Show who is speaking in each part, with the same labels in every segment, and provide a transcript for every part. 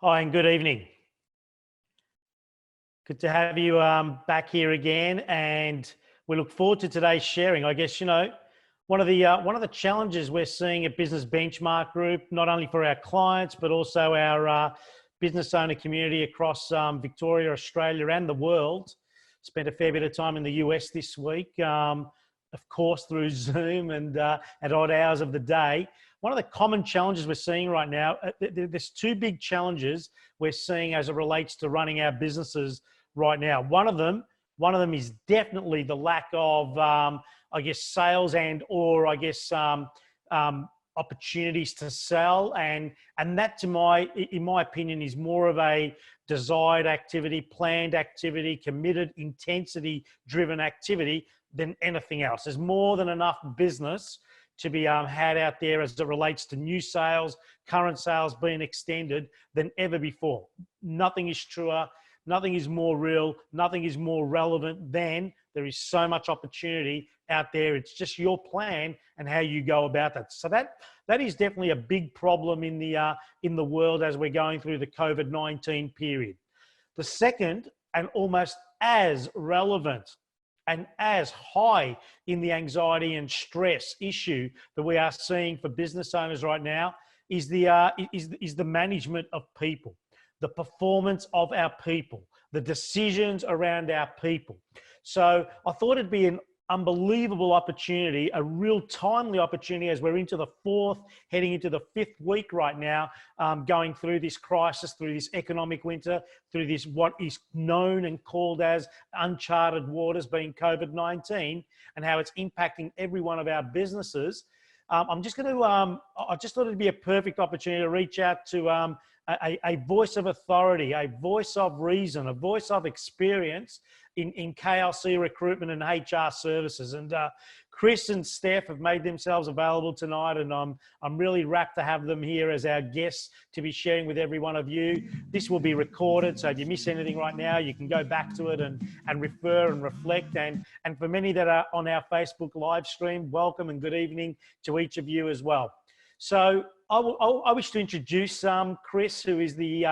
Speaker 1: Hi, and good evening. Good to have you back here again, and we look forward to today's sharing. I guess, one of the challenges we're seeing at Business Benchmark Group, not only for our clients, but also our business owner community across Victoria, Australia, and the world. Spent a fair bit of time in the US this week, of course, through Zoom and at odd hours of the day. One of the common challenges we're seeing right now, there's two big challenges we're seeing as it relates to running our businesses right now. One of them is definitely the lack of, sales and or opportunities to sell, and that, in my opinion, is more of a desired activity, planned activity, committed, intensity-driven activity than anything else. There's more than enough business to be had out there as it relates to new sales, current sales being extended than ever before. Nothing is truer, nothing is more real, nothing is more relevant than there is so much opportunity out there. It's just your plan and how you go about that. So that is definitely a big problem in the world as we're going through the COVID-19 period. The second, and almost as relevant and as high in the anxiety and stress issue that we are seeing for business owners right now, is the management of people, the performance of our people, the decisions around our people. So I thought it'd be an unbelievable opportunity, a real timely opportunity, as we're into the fourth, heading into the fifth week right now, going through this crisis, through this economic winter, through this what is known and called as uncharted waters, being COVID-19, and how it's impacting every one of our businesses. I just thought it'd be a perfect opportunity to reach out to a voice of authority, a voice of reason, a voice of experience in KLC Recruitment and HR services. And Chris and Steph have made themselves available tonight, and I'm really rapt to have them here as our guests to be sharing with every one of you. This will be recorded, so if you miss anything right now, you can go back to it and refer and reflect. And for many that are on our Facebook live stream, welcome and good evening to each of you as well. So I wish to introduce Chris, who is the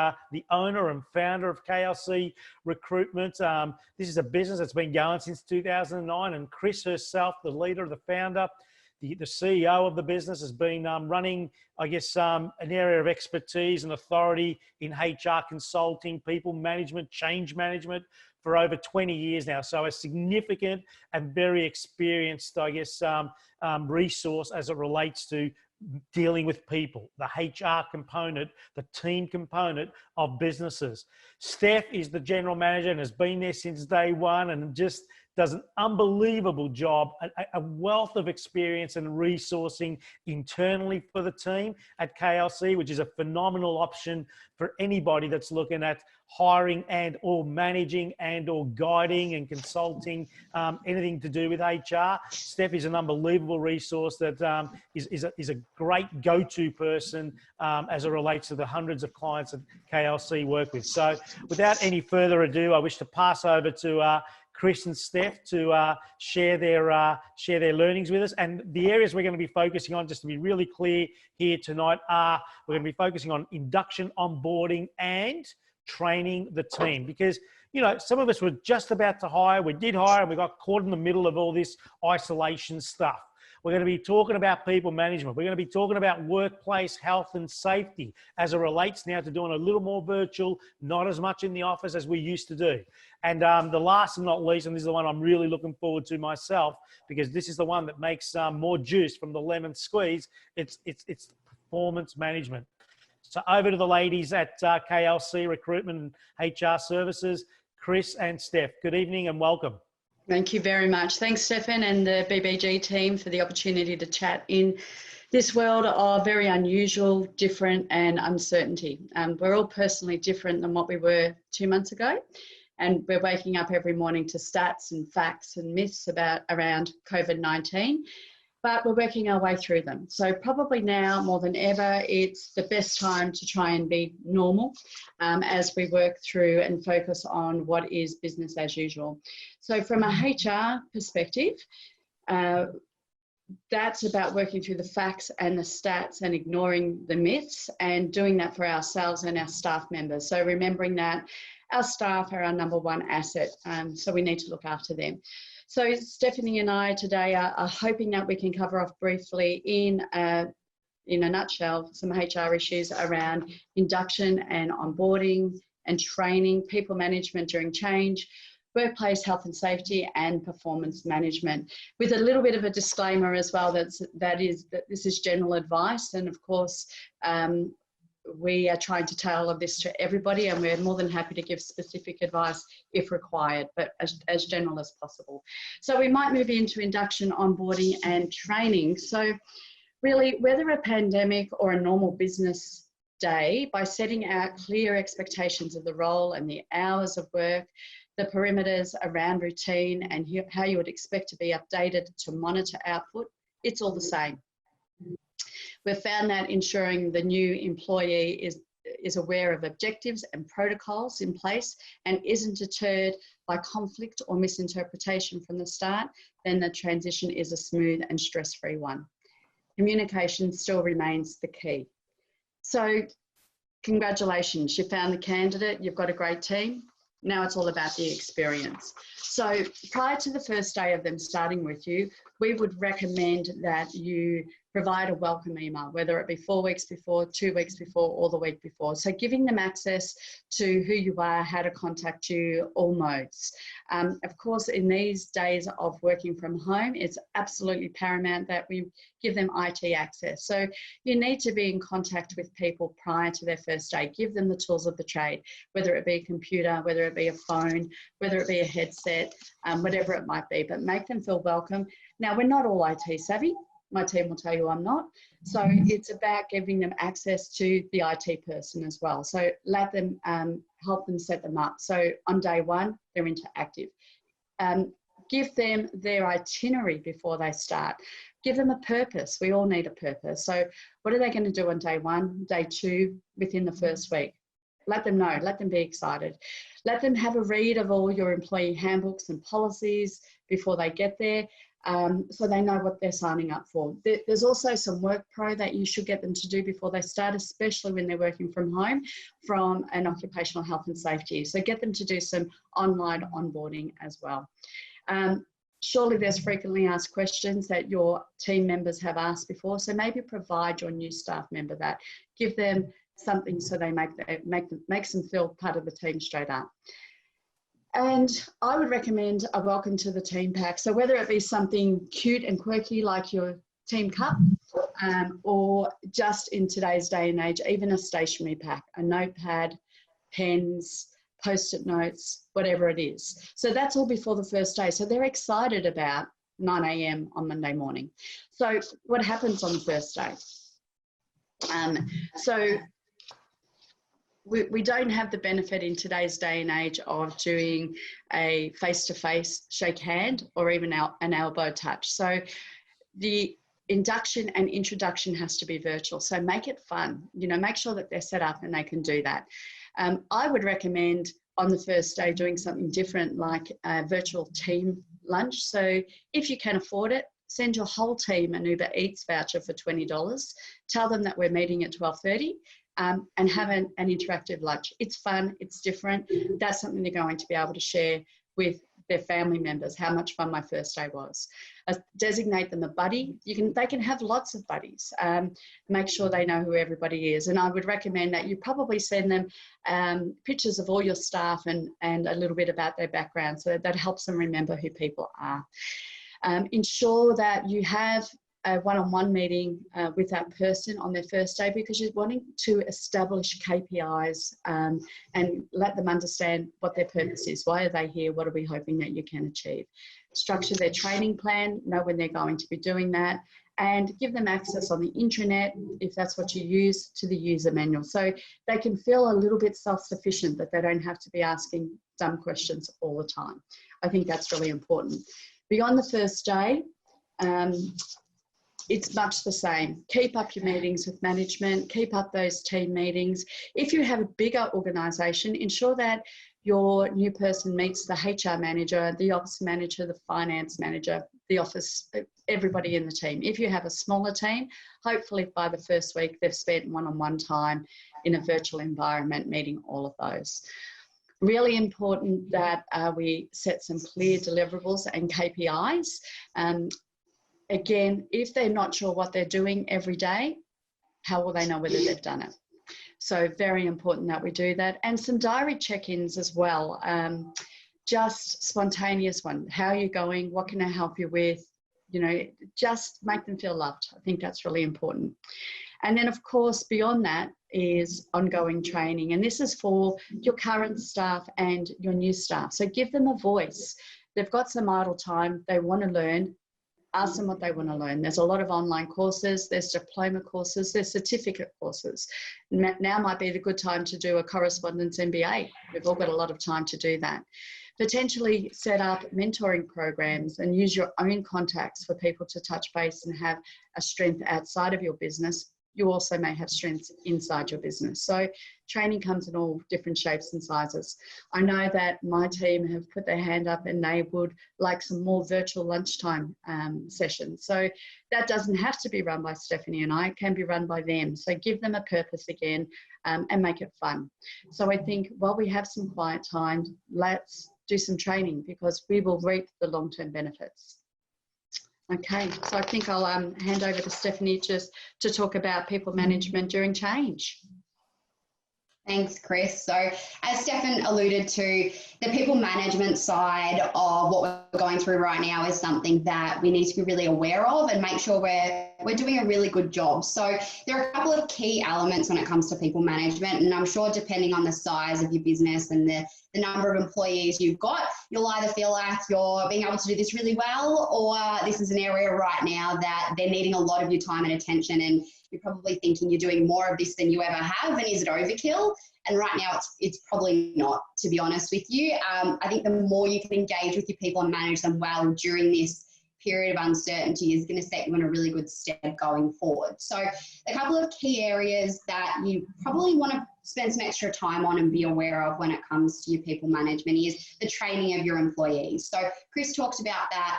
Speaker 1: owner and founder of KLC Recruitment. This is a business that's been going since 2009, and Chris herself, the leader, the founder, the CEO of the business, has been running, an area of expertise and authority in HR consulting, people management, change management for over 20 years now. So a significant and very experienced, resource as it relates to dealing with people, the HR component, the team component of businesses. Steph is the general manager and has been there since day one, and just does an unbelievable job, a wealth of experience and resourcing internally for the team at KLC, which is a phenomenal option for anybody that's looking at hiring and or managing and or guiding and consulting, anything to do with HR. Steph is an unbelievable resource that is a great go-to person as it relates to the hundreds of clients that KLC work with. So without any further ado, I wish to pass over to Chris and Steph to share their learnings with us. And the areas we're going to be focusing on, just to be really clear here tonight, we're going to be focusing on induction, onboarding, and training the team. Because, some of us were just about to hire, we did hire, and we got caught in the middle of all this isolation stuff. We're going to be talking about people management. We're going to be talking about workplace health and safety as it relates now to doing a little more virtual, not as much in the office as we used to do. And the last and not least, and this is the one I'm really looking forward to myself, because this is the one that makes more juice from the lemon squeeze, it's performance management. So over to the ladies at KLC Recruitment and HR Services, Chris and Steph. Good evening and welcome.
Speaker 2: Thank you very much. Thanks, Stefan and the BBG team, for the opportunity to chat in this world of very unusual, different and uncertainty. We're all personally different than what we were 2 months ago. And we're waking up every morning to stats and facts and myths around COVID-19. But we're working our way through them. So probably now more than ever, it's the best time to try and be normal as we work through and focus on what is business as usual. So from a HR perspective, that's about working through the facts and the stats and ignoring the myths, and doing that for ourselves and our staff members. So remembering that our staff are our number one asset, so we need to look after them. So Stephanie and I today are hoping that we can cover off briefly in a nutshell some HR issues around induction and onboarding and training, people management during change, workplace health and safety, and performance management, with a little bit of a disclaimer as well that this is general advice, and of course we are trying to tailor all of this to everybody, and we're more than happy to give specific advice if required, but as general as possible. So we might move into induction, onboarding and training. So really, whether a pandemic or a normal business day, by setting out clear expectations of the role and the hours of work, the perimeters around routine, and how you would expect to be updated to monitor output, it's all the same. We've found that ensuring the new employee is aware of objectives and protocols in place and isn't deterred by conflict or misinterpretation from the start, then the transition is a smooth and stress-free one. Communication still remains the key. So congratulations, you found the candidate, you've got a great team. Now it's all about the experience. So prior to the first day of them starting with you, we would recommend that you provide a welcome email, whether it be 4 weeks before, 2 weeks before, or the week before. So giving them access to who you are, how to contact you, all modes. Of course, in these days of working from home, it's absolutely paramount that we give them IT access. So you need to be in contact with people prior to their first day. Give them the tools of the trade, whether it be a computer, whether it be a phone, whether it be a headset, whatever it might be, but make them feel welcome. Now, we're not all IT savvy. My team will tell you I'm not. So it's about giving them access to the IT person as well. So let them help them set them up. So on day one, they're interactive. Give them their itinerary before they start. Give them a purpose. We all need a purpose. So what are they going to do on day one, day two, within the first week? Let them know, let them be excited. Let them have a read of all your employee handbooks and policies before they get there. So they know what they're signing up for. There's also some work pro that you should get them to do before they start, especially when they're working from home, from an occupational health and safety. So get them to do some online onboarding as well. Surely there's frequently asked questions that your team members have asked before. So maybe provide your new staff member that. Give them something so they makes them feel part of the team straight up. And I would recommend a welcome to the team pack. So whether it be something cute and quirky like your team cup, or just in today's day and age, even a stationery pack, a notepad, pens, post-it notes, whatever it is. So that's all before the first day. So they're excited about 9 a.m. on Monday morning. So what happens on the first day? We don't have the benefit in today's day and age of doing a face-to-face shake hand or even an elbow touch. So the induction and introduction has to be virtual. So make it fun, make sure that they're set up and they can do that. I would recommend on the first day doing something different, like a virtual team lunch. So if you can afford it, send your whole team an Uber Eats voucher for $20. Tell them that we're meeting at 12:30. And have an interactive lunch. It's fun, it's different. That's something they're going to be able to share with their family members, how much fun my first day was. Designate them a buddy. They can have lots of buddies. Make sure they know who everybody is. And I would recommend that you probably send them pictures of all your staff and a little bit about their background, so that helps them remember who people are. Ensure that you have a one-on-one meeting with that person on their first day, because you're wanting to establish KPIs and let them understand what their purpose is. Why are they here? What are we hoping that you can achieve? Structure their training plan, know when they're going to be doing that, and give them access on the intranet, if that's what you use, to the user manual. So they can feel a little bit self-sufficient, that they don't have to be asking dumb questions all the time. I think that's really important. Beyond the first day, it's much the same. Keep up your meetings with management, keep up those team meetings. If you have a bigger organisation, ensure that your new person meets the HR manager, the ops manager, the finance manager, the office, everybody in the team. If you have a smaller team, hopefully by the first week they've spent one-on-one time in a virtual environment meeting all of those. Really important that we set some clear deliverables and KPIs. Again, if they're not sure what they're doing every day, how will they know whether they've done it? So very important that we do that. And some diary check-ins as well. Just spontaneous one. How are you going? What can I help you with? You know, just make them feel loved. I think that's really important. And then, of course, beyond that is ongoing training. And this is for your current staff and your new staff. So give them a voice. They've got some idle time. They want to learn. Ask them what they want to learn. There's a lot of online courses, there's diploma courses, there's certificate courses. Now might be the good time to do a correspondence MBA. We've all got a lot of time to do that. Potentially set up mentoring programs and use your own contacts for people to touch base and have a strength outside of your business. You also may have strengths inside your business. So training comes in all different shapes and sizes. I know that my team have put their hand up and they would like some more virtual lunchtime sessions. So that doesn't have to be run by Stephanie and I, it can be run by them. So give them a purpose again and make it fun. So I think while we have some quiet time, let's do some training because we will reap the long-term benefits. Okay, so I think I'll hand over to Stephanie just to talk about people management during change.
Speaker 3: Thanks, Chris. So as Stefan alluded to, the people management side of what we're going through right now is something that we need to be really aware of and make sure we're doing a really good job. So there are a couple of key elements when it comes to people management, and I'm sure depending on the size of your business and the number of employees you've got, you'll either feel like you're being able to do this really well, or this is an area right now that they're needing a lot of your time and attention, and you're probably thinking you're doing more of this than you ever have, and is it overkill? And right now it's probably not, to be honest with you. I think the more you can engage with your people and manage them well during this period of uncertainty is going to set you in a really good step going forward. So a couple of key areas that you probably want to spend some extra time on and be aware of when it comes to your people management is the training of your employees. So Chris talked about that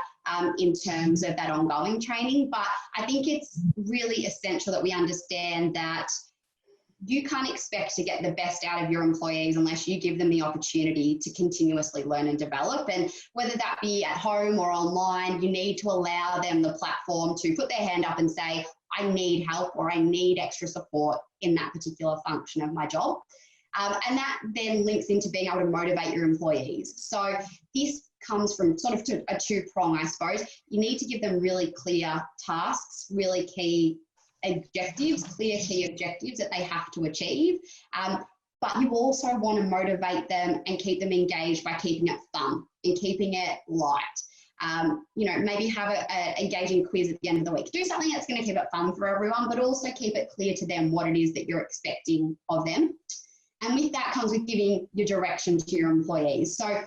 Speaker 3: in terms of that ongoing training, but I think it's really essential that we understand that you can't expect to get the best out of your employees unless you give them the opportunity to continuously learn and develop. And whether that be at home or online, you need to allow them the platform to put their hand up and say, I need help or I need extra support in that particular function of my job. And that then links into being able to motivate your employees. So this comes from sort of a two-prong, I suppose. You need to give them really clear tasks, really key objectives, clear key objectives that they have to achieve. But you also want to motivate them and keep them engaged by keeping it fun and keeping it light. You know, maybe have an engaging quiz at the end of the week. Do something that's going to keep it fun for everyone, but also keep it clear to them what it is that you're expecting of them. And with that comes with giving your direction to your employees. So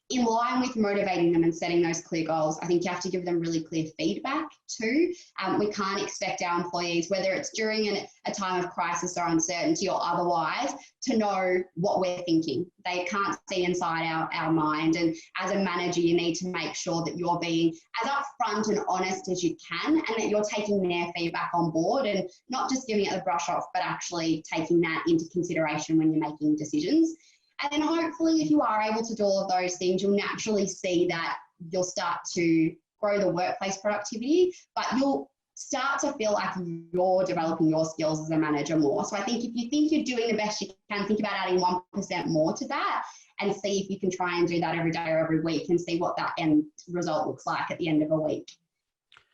Speaker 3: in line with motivating them and setting those clear goals, I think you have to give them really clear feedback too. We can't expect our employees, whether it's during a time of crisis or uncertainty or otherwise, to know what we're thinking. They can't see inside our mind. And as a manager, you need to make sure that you're being as upfront and honest as you can, and that you're taking their feedback on board and not just giving it the brush off, but actually taking that into consideration when you're making decisions. And then hopefully if you are able to do all of those things, you'll naturally see that you'll start to grow the workplace productivity, but you'll start to feel like you're developing your skills as a manager more. So I think if you think you're doing the best you can, think about adding 1% more to that and see if you can try and do that every day or every week and see what that end result looks like at the end of a week.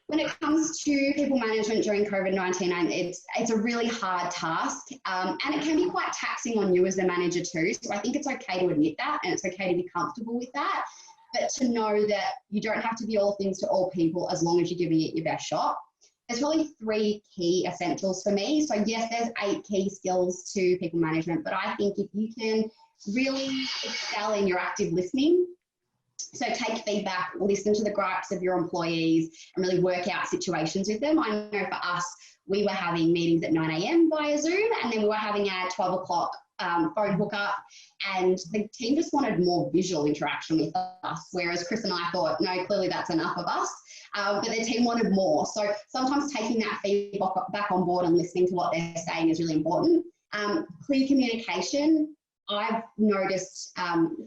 Speaker 3: When it comes to people management during COVID-19, it's a really hard task and it can be quite taxing on you as a manager too. So I think it's okay to admit that and it's okay to be comfortable with that, but to know that you don't have to be all things to all people as long as you're giving it your best shot. There's really 3 key essentials for me. So yes, there's 8 key skills to people management, but I think if you can really excel in your active listening, so take feedback, listen to the gripes of your employees and really work out situations with them. I know for us, we were having meetings at 9 a.m. via Zoom, and then we were having our 12 o'clock phone hookup, and the team just wanted more visual interaction with us, whereas Chris and I thought, no, clearly that's enough of us, but the team wanted more. So sometimes taking that feedback back on board and listening to what they're saying is really important. Clear communication. I've noticed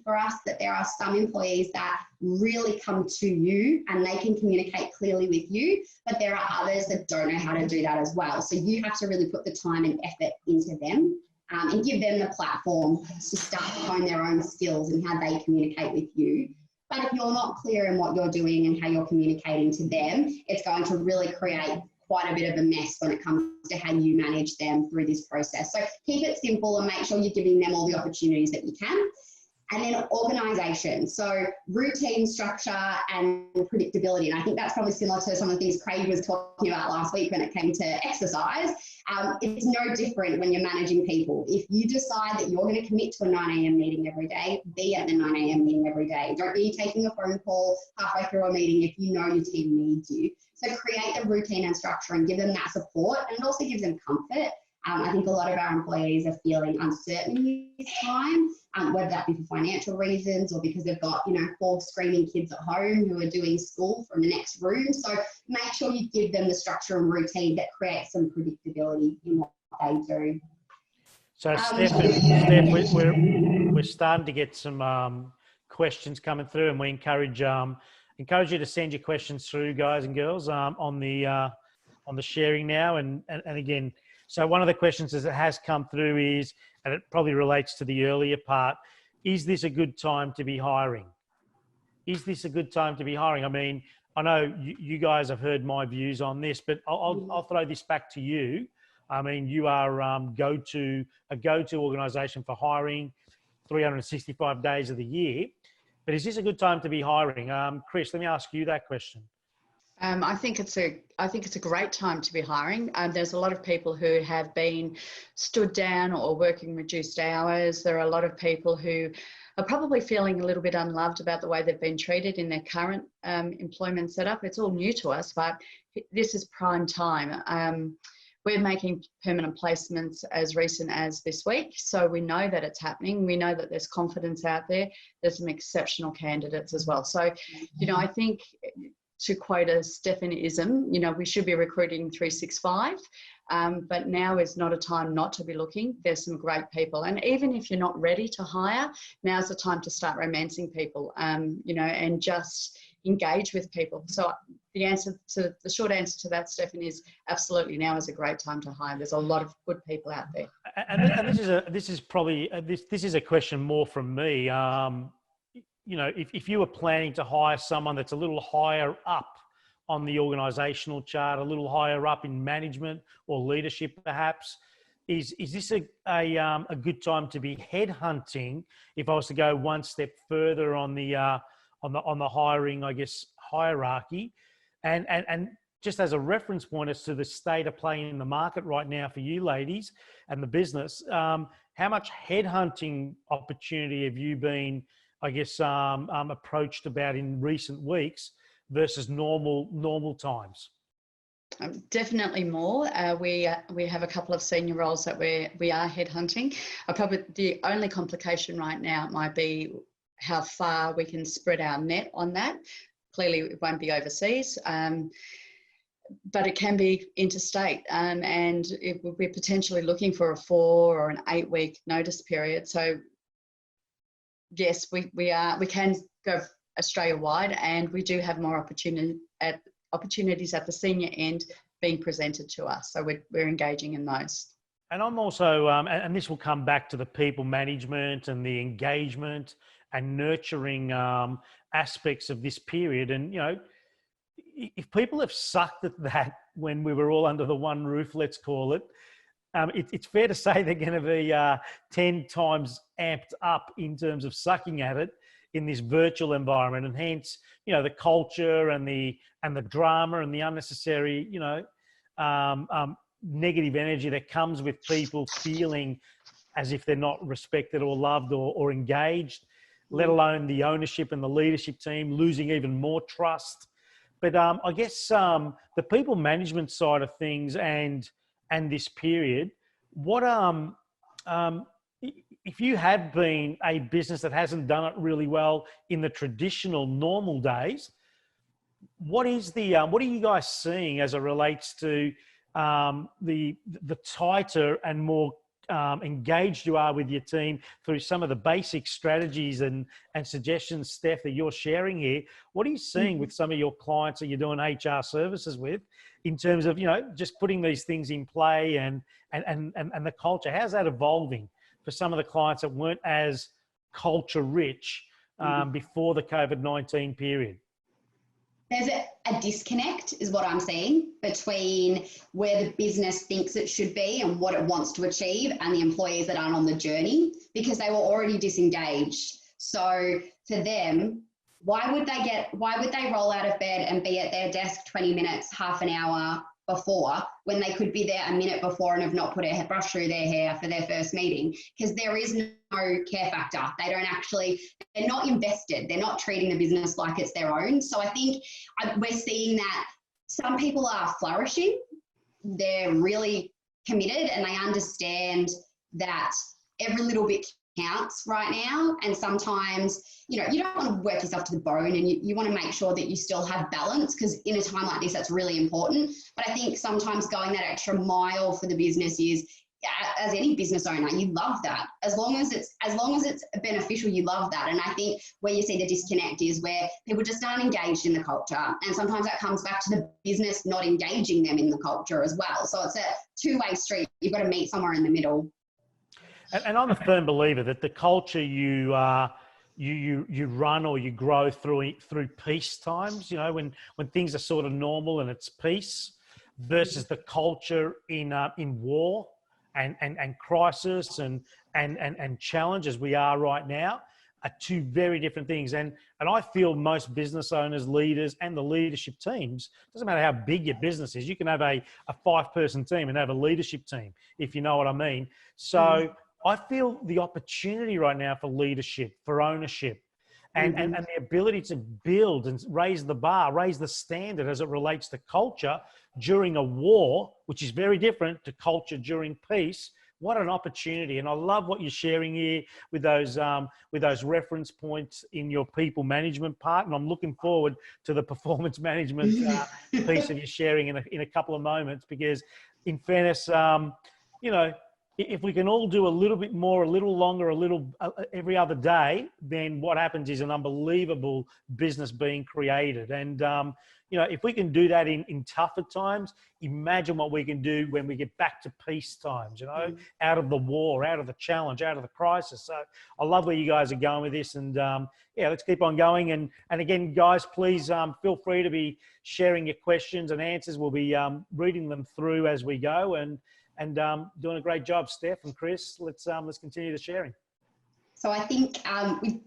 Speaker 3: for us that there are some employees that really come to you and they can communicate clearly with you, but there are others that don't know how to do that as well. So you have to really put the time and effort into them and give them the platform to start to hone their own skills and how they communicate with you. But if you're not clear in what you're doing and how you're communicating to them, it's going to really create quite a bit of a mess when it comes to how you manage them through this process. So keep it simple and make sure you're giving them all the opportunities that you can. And then organisation. So routine, structure and predictability. And I think that's probably similar to some of the things Craig was talking about last week when it came to exercise. It's no different when you're managing people. If you decide that you're going to commit to a 9 a.m. meeting every day, be at the 9 a.m. meeting every day. Don't be taking a phone call halfway through a meeting if you know your team needs you. So create a routine and structure and give them that support, and it also gives them comfort. I think a lot of our employees are feeling uncertain this time, whether that be for financial reasons or because they've got, 4 screaming kids at home who are doing school from the next room. So make sure you give them the structure and routine that creates some predictability in what they do.
Speaker 1: So Steph, we're starting to get some questions coming through, and we encourage you to send your questions through, guys and girls, on the sharing now. And again, so one of the questions that has come through is, and it probably relates to the earlier part, is this a good time to be hiring? Is this a good time to be hiring? I mean, I know you guys have heard my views on this, but I'll throw this back to you. I mean, you are a go-to organisation for hiring 365 days of the year. But is this a good time to be hiring? Chris, let me ask you that question.
Speaker 2: I think it's a great time to be hiring. There's a lot of people who have been stood down or working reduced hours. There are a lot of people who are probably feeling a little bit unloved about the way they've been treated in their current employment setup. It's all new to us, but this is prime time. We're making permanent placements as recent as this week, so we know that it's happening. We know that there's confidence out there. There's some exceptional candidates as well. So, I think, to quote a Stefanism, we should be recruiting 365, but now is not a time not to be looking. There's some great people. And even if you're not ready to hire, now's the time to start romancing people, and just engage with people. So the short answer to that, Stefan, is absolutely now is a great time to hire. There's a lot of good people out there.
Speaker 1: And this is a question more from me. If you were planning to hire someone that's a little higher up on the organisational chart, a little higher up in management or leadership, perhaps, is this a good time to be headhunting? If I was to go one step further on the hiring, I guess, hierarchy, and just as a reference point as to the state of play in the market right now for you ladies and the business, how much headhunting opportunity have you been, I guess, approached about in recent weeks versus normal times?
Speaker 2: Definitely more. We have a couple of senior roles that we are headhunting. Probably the only complication right now might be how far we can spread our net on that. Clearly, it won't be overseas, but it can be interstate, and we're potentially looking for a 4 or an 8 week notice period. So yes, we can go Australia wide, and we do have more opportunities at the senior end being presented to us. So we're engaging in those.
Speaker 1: And I'm also, and this will come back to the people management and the engagement and nurturing aspects of this period. And, if people have sucked at that when we were all under the one roof, let's call it, it's fair to say they're going to be 10 times amped up in terms of sucking at it in this virtual environment, and hence, the culture and the drama and the unnecessary, negative energy that comes with people feeling as if they're not respected or loved or engaged, let alone the ownership and the leadership team losing even more trust. But I guess the people management side of things and this period, what if you have been a business that hasn't done it really well in the traditional normal days, what are you guys seeing as it relates to the tighter and more engaged you are with your team through some of the basic strategies and suggestions, Steph, that you're sharing here? What are you seeing with some of your clients that you're doing HR services with in terms of, just putting these things in play and the culture? How's that evolving for some of the clients that weren't as culture rich before the COVID-19 period?
Speaker 3: There's a disconnect, is what I'm seeing, between where the business thinks it should be and what it wants to achieve, and the employees that aren't on the journey, because they were already disengaged. So for them, why would they roll out of bed and be at their desk 20 minutes, half an hour before, when they could be there a minute before and have not put a brush through their hair for their first meeting? Because there is no care factor. They're not invested. They're not treating the business like it's their own. So I think we're seeing that some people are flourishing. They're really committed and they understand that every little bit counts right now. And sometimes, you don't want to work yourself to the bone, and you want to make sure that you still have balance, because in a time like this, that's really important. But I think sometimes going that extra mile for the business is, as any business owner, you love that. As long as it's beneficial, you love that. And I think where you see the disconnect is where people just aren't engaged in the culture. And sometimes that comes back to the business not engaging them in the culture as well. So it's a two-way street. You've got to meet somewhere in the middle.
Speaker 1: And I'm a firm believer that the culture you run or you grow through peace times, when things are sort of normal and it's peace, versus the culture in war and crisis and challenges we are right now, are two very different things. And I feel most business owners, leaders, and the leadership teams, doesn't matter how big your business is, you can have a 5-person team and have a leadership team, if you know what I mean. So I feel the opportunity right now for leadership, for ownership, and the ability to build and raise the bar, raise the standard as it relates to culture during a war, which is very different to culture during peace. What an opportunity. And I love what you're sharing here with those reference points in your people management part. And I'm looking forward to the performance management piece that you're sharing in a couple of moments, because in fairness, if we can all do a little bit more, a little longer, a little every other day, then what happens is an unbelievable business being created. And, if we can do that in tougher times, imagine what we can do when we get back to peace times, out of the war, out of the challenge, out of the crisis. So I love where you guys are going with this. And let's keep on going. And again, guys, please feel free to be sharing your questions and answers. We'll be reading them through as we go. And doing a great job, Steph and Chris. Let's continue the sharing.
Speaker 3: So I think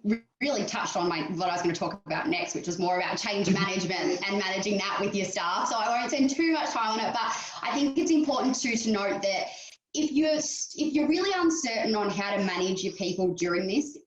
Speaker 3: we've really touched on what I was going to talk about next, which was more about change management and managing that with your staff. So I won't spend too much time on it, but I think it's important to note that if you're really uncertain on how to manage your people during this,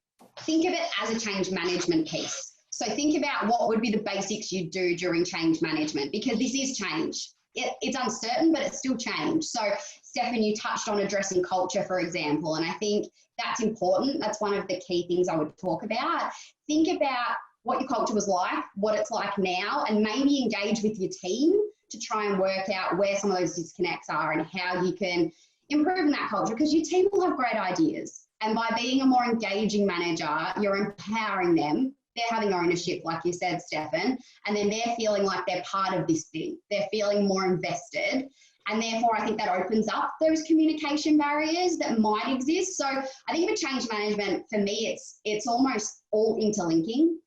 Speaker 3: think of it as a change management piece. So think about what would be the basics you'd do during change management, because this is change. It's uncertain, but it's still change. So Stefan, you touched on addressing culture, for example, and I think that's important. That's one of the key things I would talk about. Think about what your culture was like, what it's like now, and maybe engage with your team to try and work out where some of those disconnects are and how you can improve in that culture, because your team will have great ideas. And by being a more engaging manager, you're empowering them. They're having ownership, like you said, Stefan, and then they're feeling like they're part of this thing. They're feeling more invested. And therefore, I think that opens up those communication barriers that might exist. So I think with change management, for me, it's almost all interlinking.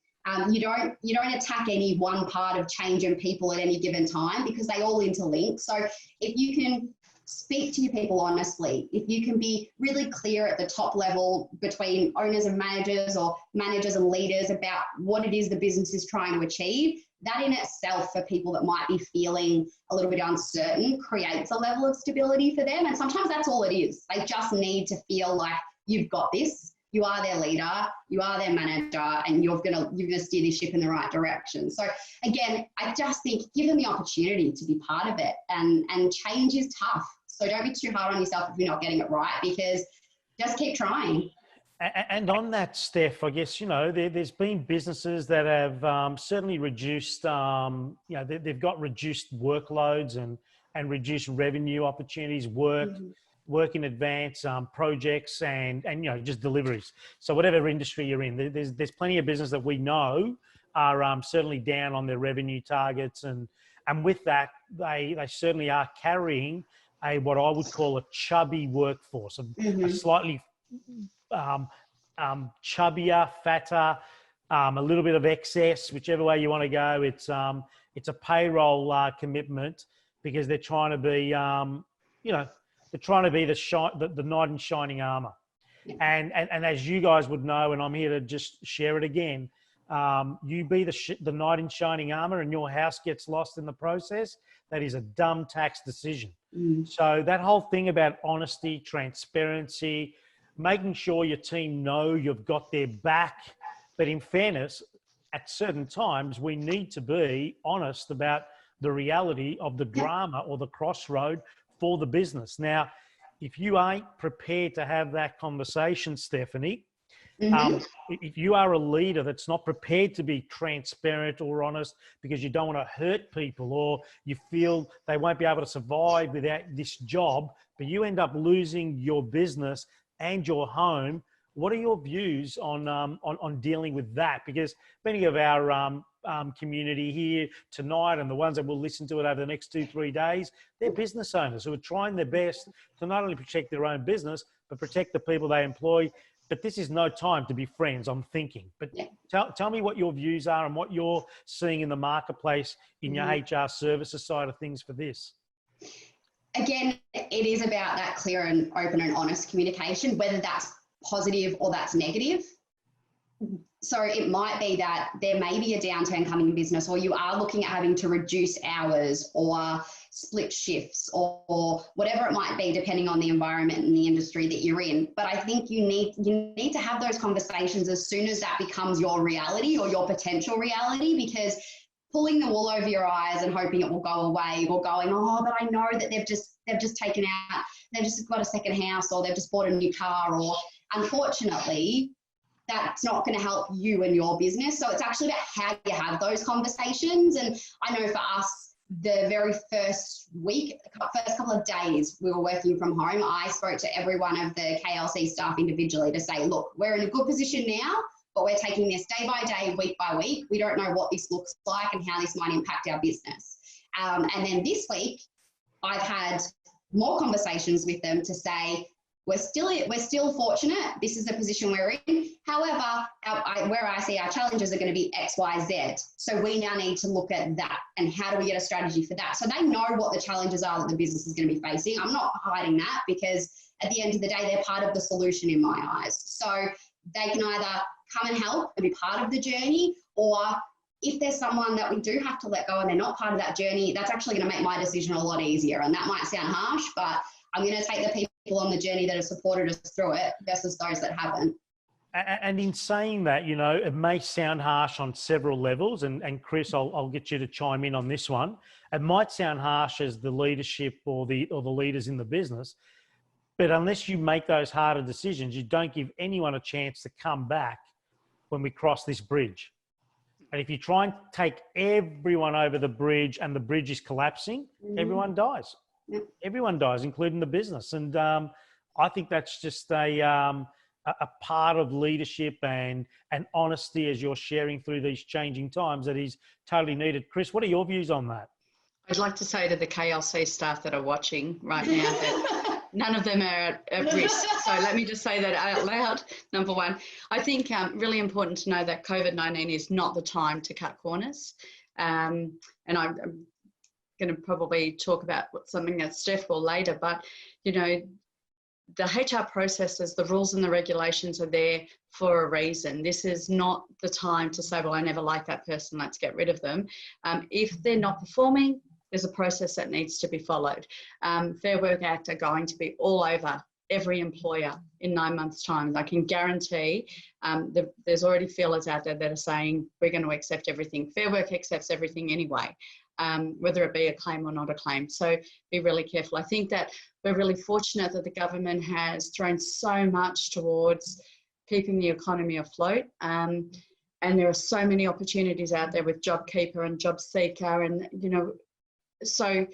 Speaker 3: You don't attack any one part of change and people at any given time, because they all interlink. So if you can speak to your people honestly, if you can be really clear at the top level between owners and managers, or managers and leaders, about what it is the business is trying to achieve, that in itself, for people that might be feeling a little bit uncertain, creates a level of stability for them. And sometimes that's all it is. They just need to feel like you've got this. You are their leader, you are their manager, and you're gonna steer this ship in the right direction. So again, I just think give them the opportunity to be part of it. And change is tough. So don't be too hard on yourself if you're not getting it right, because just keep trying.
Speaker 1: And on that, Steph, I guess, there's been businesses that have certainly reduced, they've got reduced workloads and reduced revenue opportunities, work in advance, projects and just deliveries. So whatever industry you're in, there's plenty of business that we know are certainly down on their revenue targets. And with that, they certainly are carrying what I would call a chubby workforce, a slightly chubbier, fatter, a little bit of excess, whichever way you want to go. It's a payroll commitment because they're trying to be, they're trying to be the knight in shining armor. And as you guys would know, and I'm here to just share it again, you be the knight in shining armor and your house gets lost in the process. That is a dumb tax decision. So that whole thing about honesty, transparency, making sure your team know you've got their back. But in fairness, at certain times, we need to be honest about the reality of the drama or the crossroad for the business. Now, if you ain't prepared to have that conversation, Stephanie, if you are a leader that's not prepared to be transparent or honest because you don't want to hurt people or you feel they won't be able to survive without this job, but you end up losing your business and your home, what are your views on dealing with that? Because many of our community here tonight and the ones that will listen to it over the next 2-3 days, they're business owners who are trying their best to not only protect their own business, but protect the people they employ. But this is no time to be friends, I'm thinking. But tell me what your views are and what you're seeing in the marketplace in your HR services side of things for this.
Speaker 3: Again, it is about that clear and open and honest communication, whether that's positive or that's negative. So it might be that there may be a downturn coming in business, or you are looking at having to reduce hours or split shifts or whatever it might be, depending on the environment and the industry that you're in. But I think you need to have those conversations as soon as that becomes your reality or your potential reality, because pulling the wool over your eyes and hoping it will go away, or going, oh, but I know that they've just taken out, they've just got a second house, or they've just bought a new car, or unfortunately, that's not going to help you and your business. So it's actually about how you have those conversations. And I know for us, the very first couple of days we were working from home, I spoke to every one of the KLC staff individually to say, look, we're in a good position now, but we're taking this day by day, week by week. We don't know what this looks like and how this might impact our business. And then this week, I've had more conversations with them to say, we're still fortunate. This is the position we're in. However, where I see our challenges are going to be X, Y, Z. So we now need to look at that and how do we get a strategy for that? So they know what the challenges are that the business is going to be facing. I'm not hiding that, because at the end of the day, they're part of the solution in my eyes. So they can either come and help and be part of the journey, or if there's someone that we do have to let go and they're not part of that journey, that's actually going to make my decision a lot easier. And that might sound harsh, but I'm going to take the people on the journey that have supported us through it versus those that haven't.
Speaker 1: And in saying that, it may sound harsh on several levels, and Chris, I'll get you to chime in on this one. It might sound harsh as the leadership or the leaders in the business, but unless you make those harder decisions, you don't give anyone a chance to come back when we cross this bridge. And if you try and take everyone over the bridge and the bridge is collapsing, everyone dies. Yep. Everyone dies, including the business. And I think that's just a part of leadership and honesty as you're sharing through these changing times that is totally needed. Chris, what are your views on that?
Speaker 2: I'd like to say to the KLC staff that are watching right now that none of them are at risk. So let me just say that out loud. Number one, I think really important to know that COVID-19 is not the time to cut corners. And I'm going to probably talk about something that Steph will later, but the HR processes, the rules and the regulations are there for a reason. This is not the time to say, well, I never liked that person, let's get rid of them. If they're not performing, there's a process that needs to be followed. Fair Work Act are going to be all over every employer in 9 months' time. I can guarantee there's already feelers out there that are saying we're going to accept everything. Fair Work accepts everything anyway. whether it be a claim or not a claim. So be really careful. I think that we're really fortunate that the government has thrown so much towards keeping the economy afloat. And there are so many opportunities out there with JobKeeper and JobSeeker, and so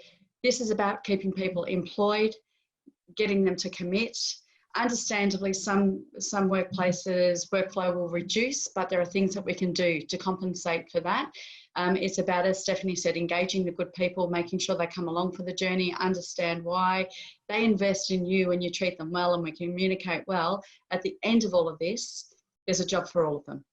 Speaker 2: this is about keeping people employed, getting them to commit. Understandably, some workplaces workflow will reduce, but there are things that we can do to compensate for that. It's about, as Stephanie said, engaging the good people, making sure they come along for the journey, understand why. They invest in you and you treat them well and we communicate well. At the end of all of this, there's a job for all of them.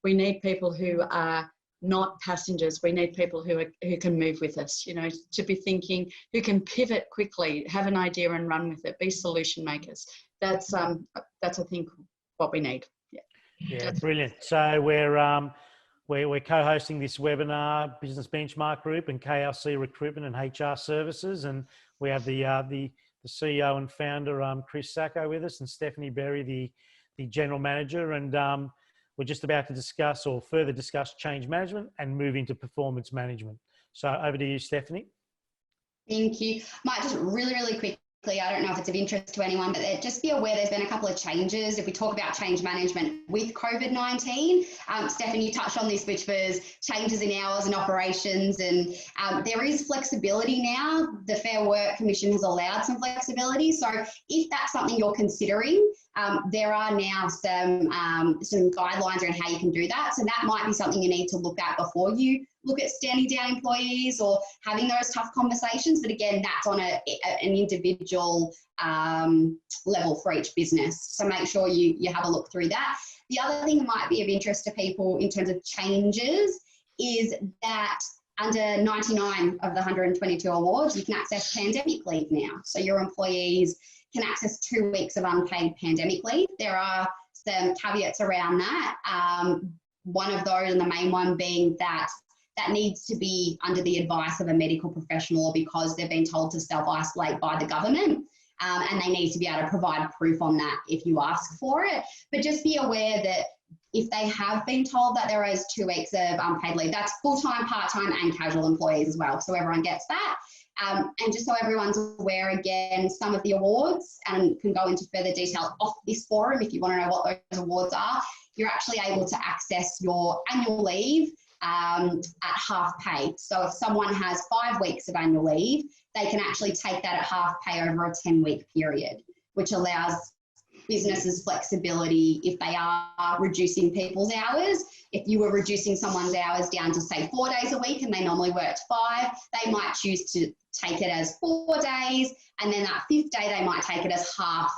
Speaker 2: We need people who are not passengers. We need people who can move with us, to be thinking, who can pivot quickly, have an idea and run with it, be solution makers. That's I think what we need.
Speaker 1: Yeah, brilliant. So we're co-hosting this webinar, Business Benchmark Group and KLC Recruitment and HR Services, and we have the CEO and founder, Chris Sacco, with us, and Stephanie Berry, the general manager, and we're just about to discuss or further discuss change management and move into performance management. So over to you, Stephanie.
Speaker 3: Thank you. Might just really, really quickly, I don't know if it's of interest to anyone, but just be aware there's been a couple of changes. If we talk about change management with COVID-19, Stefan, you touched on this, which was changes in hours and operations, and there is flexibility now. The Fair Work Commission has allowed some flexibility. So if that's something you're considering, there are now some guidelines around how you can do that. So that might be something you need to look at before you look at standing down employees or having those tough conversations. But again, that's on an individual level for each business. So make sure you have a look through that. The other thing that might be of interest to people in terms of changes is that under 99 of the 122 awards, you can access pandemic leave now. So your employees can access 2 weeks of unpaid pandemic leave. There are some caveats around that. One of those, and the main one, being that needs to be under the advice of a medical professional or because they've been told to self-isolate by the government. And they need to be able to provide proof on that if you ask for it. But just be aware that if they have been told that there is 2 weeks of unpaid leave, that's full-time, part-time and casual employees as well. So everyone gets that. And just so everyone's aware, again, some of the awards, and can go into further detail off this forum if you want to know what those awards are, you're actually able to access your annual leave at half pay. So if someone has 5 weeks of annual leave, they can actually take that at half pay over a 10-week period, which allows businesses flexibility if they are reducing people's hours. If you were reducing someone's hours down to, say, 4 days a week and they normally worked 5, they might choose to take it as 4 days, and then that 5th day they might take it as half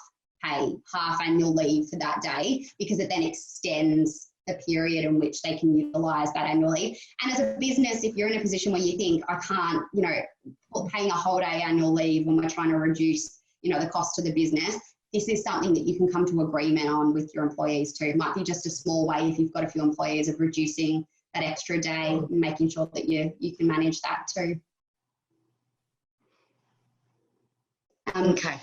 Speaker 3: pay, half annual leave for that day, because it then extends the period in which they can utilise that annual leave. And as a business, if you're in a position where you think, I can't, paying a whole day annual leave when we're trying to reduce, the cost to the business, this is something that you can come to agreement on with your employees too. It might be just a small way if you've got a few employees of reducing that extra day and making sure that you can manage that too.
Speaker 2: Okay.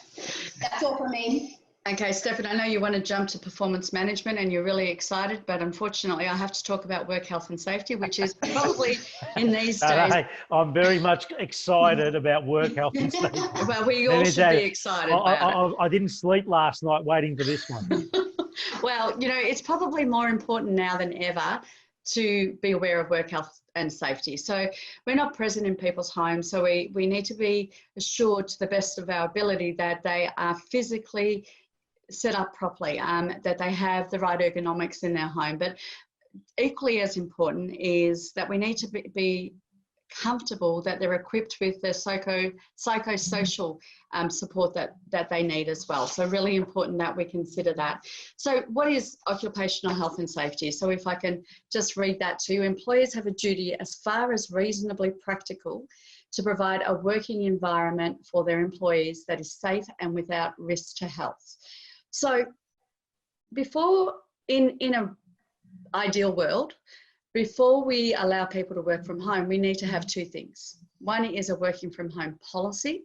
Speaker 3: That's all from me.
Speaker 2: Okay, Stefan, I know you want to jump to performance management and you're really excited, but unfortunately I have to talk about work health and safety, which is probably in these days.
Speaker 1: Hey, I'm very much excited about work health and safety.
Speaker 2: Well, we all should be excited about it.
Speaker 1: I didn't sleep last night waiting for this one.
Speaker 2: Well, it's probably more important now than ever to be aware of work health and safety. So we're not present in people's homes, so we need to be assured to the best of our ability that they are physically set up properly, that they have the right ergonomics in their home. But equally as important is that we need to be comfortable that they're equipped with the psychosocial support that they need as well. So really important that we consider that. So what is occupational health and safety? So if I can just read that to you, employers have a duty as far as reasonably practical to provide a working environment for their employees that is safe and without risk to health. So before, in an ideal world, before we allow people to work from home, we need to have two things. One is a working from home policy,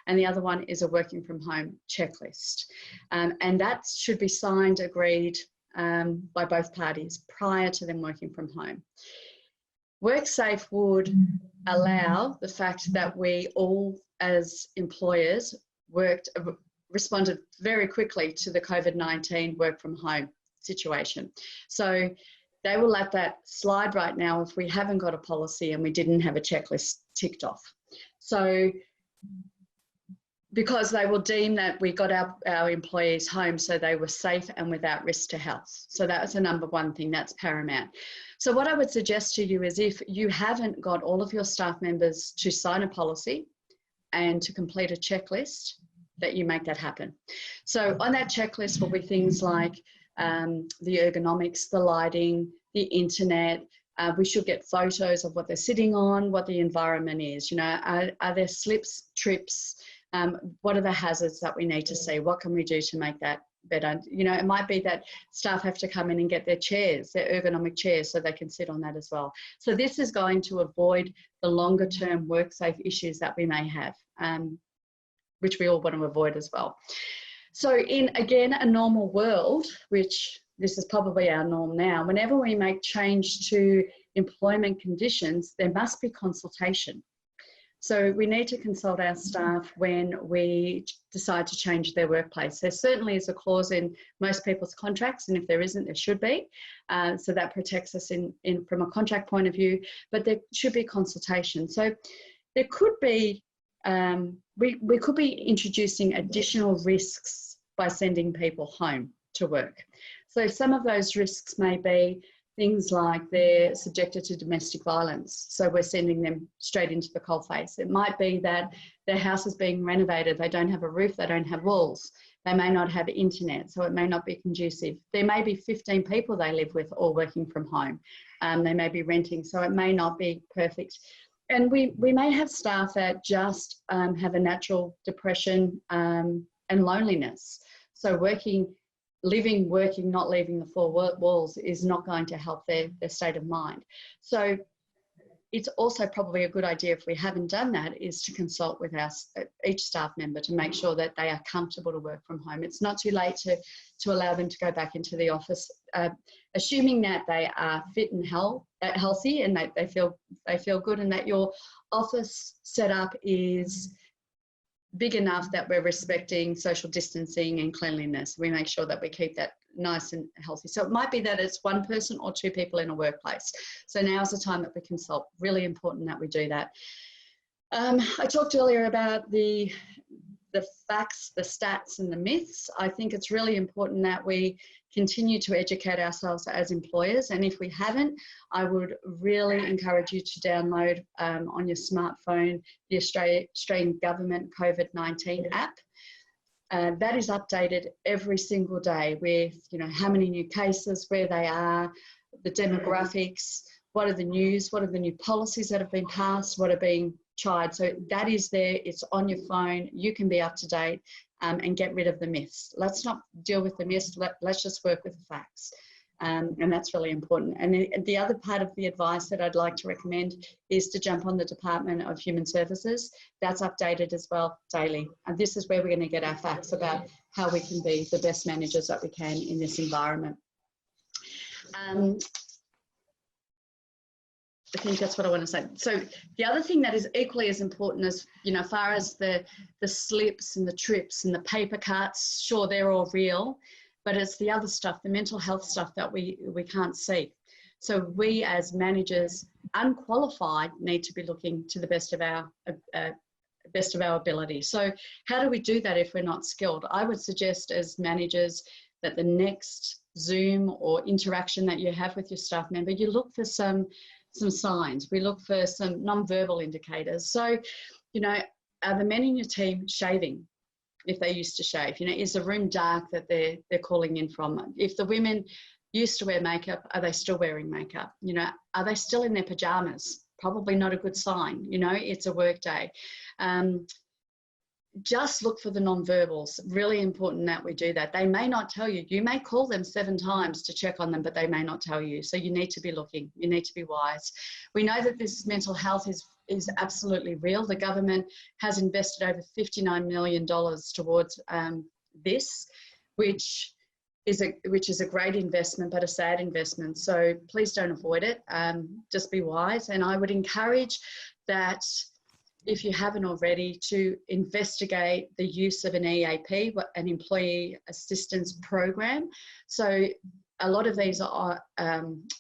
Speaker 2: and the other one is a working from home checklist. And that should be signed, agreed by both parties prior to them working from home. WorkSafe would allow the fact that we all as employers responded very quickly to the COVID-19 work from home situation. So they will let that slide right now if we haven't got a policy and we didn't have a checklist ticked off. So because they will deem that we got our employees home so they were safe and without risk to health. So that was the number one thing, that's paramount. So what I would suggest to you is if you haven't got all of your staff members to sign a policy and to complete a checklist, that you make that happen. So on that checklist will be things like the ergonomics, the lighting, the internet. We should get photos of what they're sitting on, what the environment is. You know, are there slips, trips? What are the hazards that we need to see? What can we do to make that better? You know, it might be that staff have to come in and get their chairs, their ergonomic chairs, so they can sit on that as well. So this is going to avoid the longer term WorkSafe issues that we may have, which we all want to avoid as well. So in, again, a normal world, which this is probably our norm now, whenever we make change to employment conditions, there must be consultation. So we need to consult our staff when we decide to change their workplace. There certainly is a clause in most people's contracts, and if there isn't, there should be. So that protects us from a contract point of view, but there should be consultation. So there could be, we could be introducing additional risks by sending people home to work. So some of those risks may be things like they're subjected to domestic violence, so we're sending them straight into the coalface. It might be that their house is being renovated, they don't have a roof, they don't have walls, they may not have internet, so it may not be conducive. There may be 15 people they live with all working from home. They may be renting, so it may not be perfect. And we may have staff that just have a natural depression and loneliness. So living, working, not leaving the four walls is not going to help their state of mind. So it's also probably a good idea, if we haven't done that, is to consult with each staff member to make sure that they are comfortable to work from home. It's not too late to allow them to go back into the office, assuming that they are fit and healthy and that they feel good, and that your office setup is big enough that we're respecting social distancing and cleanliness. We make sure that we keep that nice and healthy. So it might be that it's one person or two people in a workplace. So now's the time that we consult. Really important that we do that. I talked earlier about the facts, the stats and the myths. I think it's really important that we continue to educate ourselves as employers. And if we haven't, I would really encourage you to download on your smartphone the Australian Government COVID-19 app. That is updated every single day with, you know, how many new cases, where they are, the demographics, what are the news, what are the new policies that have been passed, what are being tried. So that is there, it's on your phone, you can be up to date and get rid of the myths. Let's not deal with the myths, let's just work with the facts. And that's really important. And the other part of the advice that I'd like to recommend is to jump on the Department of Human Services. That's updated as well daily. And this is where we're going to get our facts about how we can be the best managers that we can in this environment. I think that's what I want to say. So the other thing that is equally as important as, you know, as far as the slips and the trips and the paper cuts, sure, they're all real, but it's the other stuff, the mental health stuff that we can't see. So we as managers, unqualified, need to be looking to the best of our ability. So how do we do that if we're not skilled? I would suggest as managers that the next Zoom or interaction that you have with your staff member, you look for some signs. We look for some non-verbal indicators. So, you know, are the men in your team shaving if they used to shave? You know, is the room dark that they're calling in from? If the women used to wear makeup, are they still wearing makeup? You know, are they still in their pajamas? Probably not a good sign. You know, it's a work day. Just look for the non-verbals. Really important that we do that. They may not tell you. You may call them 7 times to check on them, but they may not tell you. So you need to be looking. You need to be wise. We know that this mental health is absolutely real. The government has invested over $59 million towards this, which which is a great investment, but a sad investment. So please don't avoid it. Just be wise. And I would encourage that, if you haven't already, to investigate the use of an EAP, an employee assistance program. So a lot of these are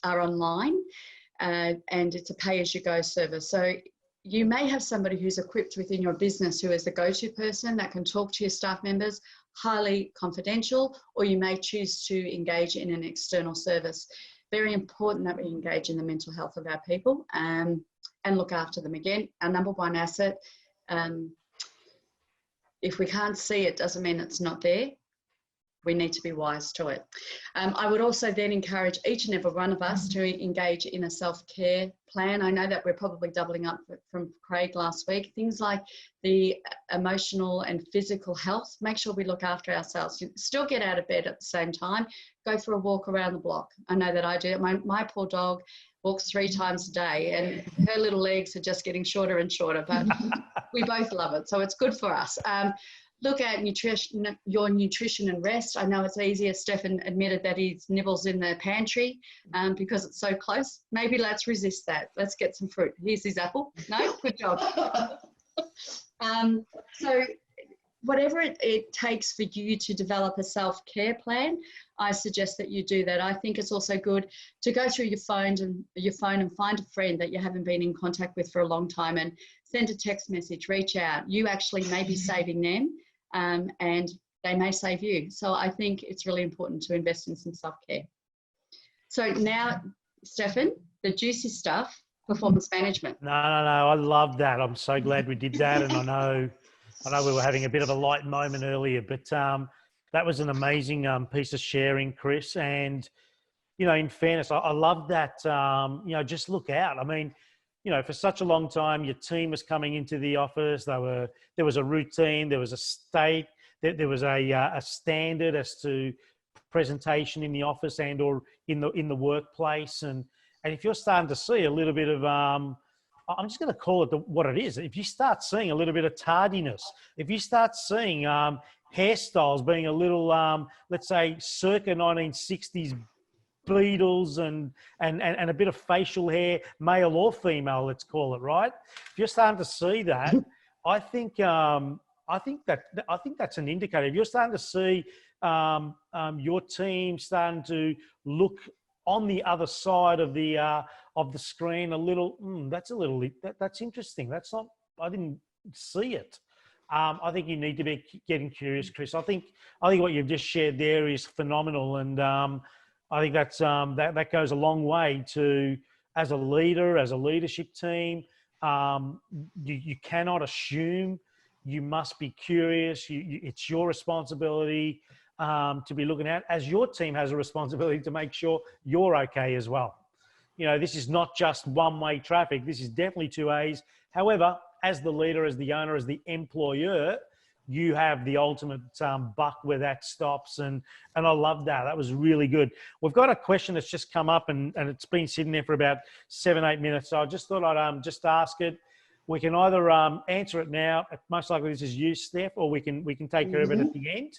Speaker 2: online, and it's a pay-as-you-go service. So you may have somebody who's equipped within your business who is the go-to person that can talk to your staff members, highly confidential, or you may choose to engage in an external service. Very important that we engage in the mental health of our people and look after them. Again, our number one asset. If we can't see it, doesn't mean it's not there. We need to be wise to it. I would also then encourage each and every one of us to engage in a self-care plan. I know that we're probably doubling up from Craig last week. Things like the emotional and physical health. Make sure we look after ourselves. You still get out of bed at the same time. Go for a walk around the block. I know that I do. My poor dog walks 3 times a day, and her little legs are just getting shorter and shorter, but we both love it. So it's good for us. Look at your nutrition and rest. I know it's easier. Stefan admitted that he nibbles in the pantry because it's so close. Maybe let's resist that. Let's get some fruit. Here's his apple. No, good job. So whatever it takes for you to develop a self-care plan, I suggest that you do that. I think it's also good to go through your phone and find a friend that you haven't been in contact with for a long time and send a text message, reach out. You actually may be saving them, and they may save you. So I think it's really important to invest in some self-care. So now, Stefan, the juicy stuff, performance management.
Speaker 1: No, I love that. I'm so glad we did that. And I know we were having a bit of a light moment earlier, but that was an amazing piece of sharing, Chris. And, in fairness, I love that, just look out. I mean, for such a long time, your team was coming into the office. There was a routine, there was a state, there was a standard as to presentation in the office and or in the workplace. And if you're starting to see a little bit of, I'm just going to call it what it is. If you start seeing a little bit of tardiness, if you start seeing hairstyles being a little, let's say, circa 1960s Beatles and a bit of facial hair, male or female, let's call it, right? If you're starting to see that, I think that's an indicator. If you're starting to see your team starting to look on the other side of the screen a little, that's interesting. That's not, I didn't see it. I think you need to be getting curious, Chris. I think what you've just shared there is phenomenal, and I think that goes a long way to, as a leader, as a leadership team. You cannot assume. You must be curious. It's your responsibility to be looking at, as your team has a responsibility to make sure you're okay as well. This is not just one-way traffic. This is definitely two ways. However, as the leader, as the owner, as the employer, you have the ultimate buck where that stops. And I love that. That was really good. We've got a question that's just come up and it's been sitting there for about 7-8 minutes. So I just thought I'd just ask it. We can either answer it now. Most likely this is you, Steph, or we can take care of it at the end.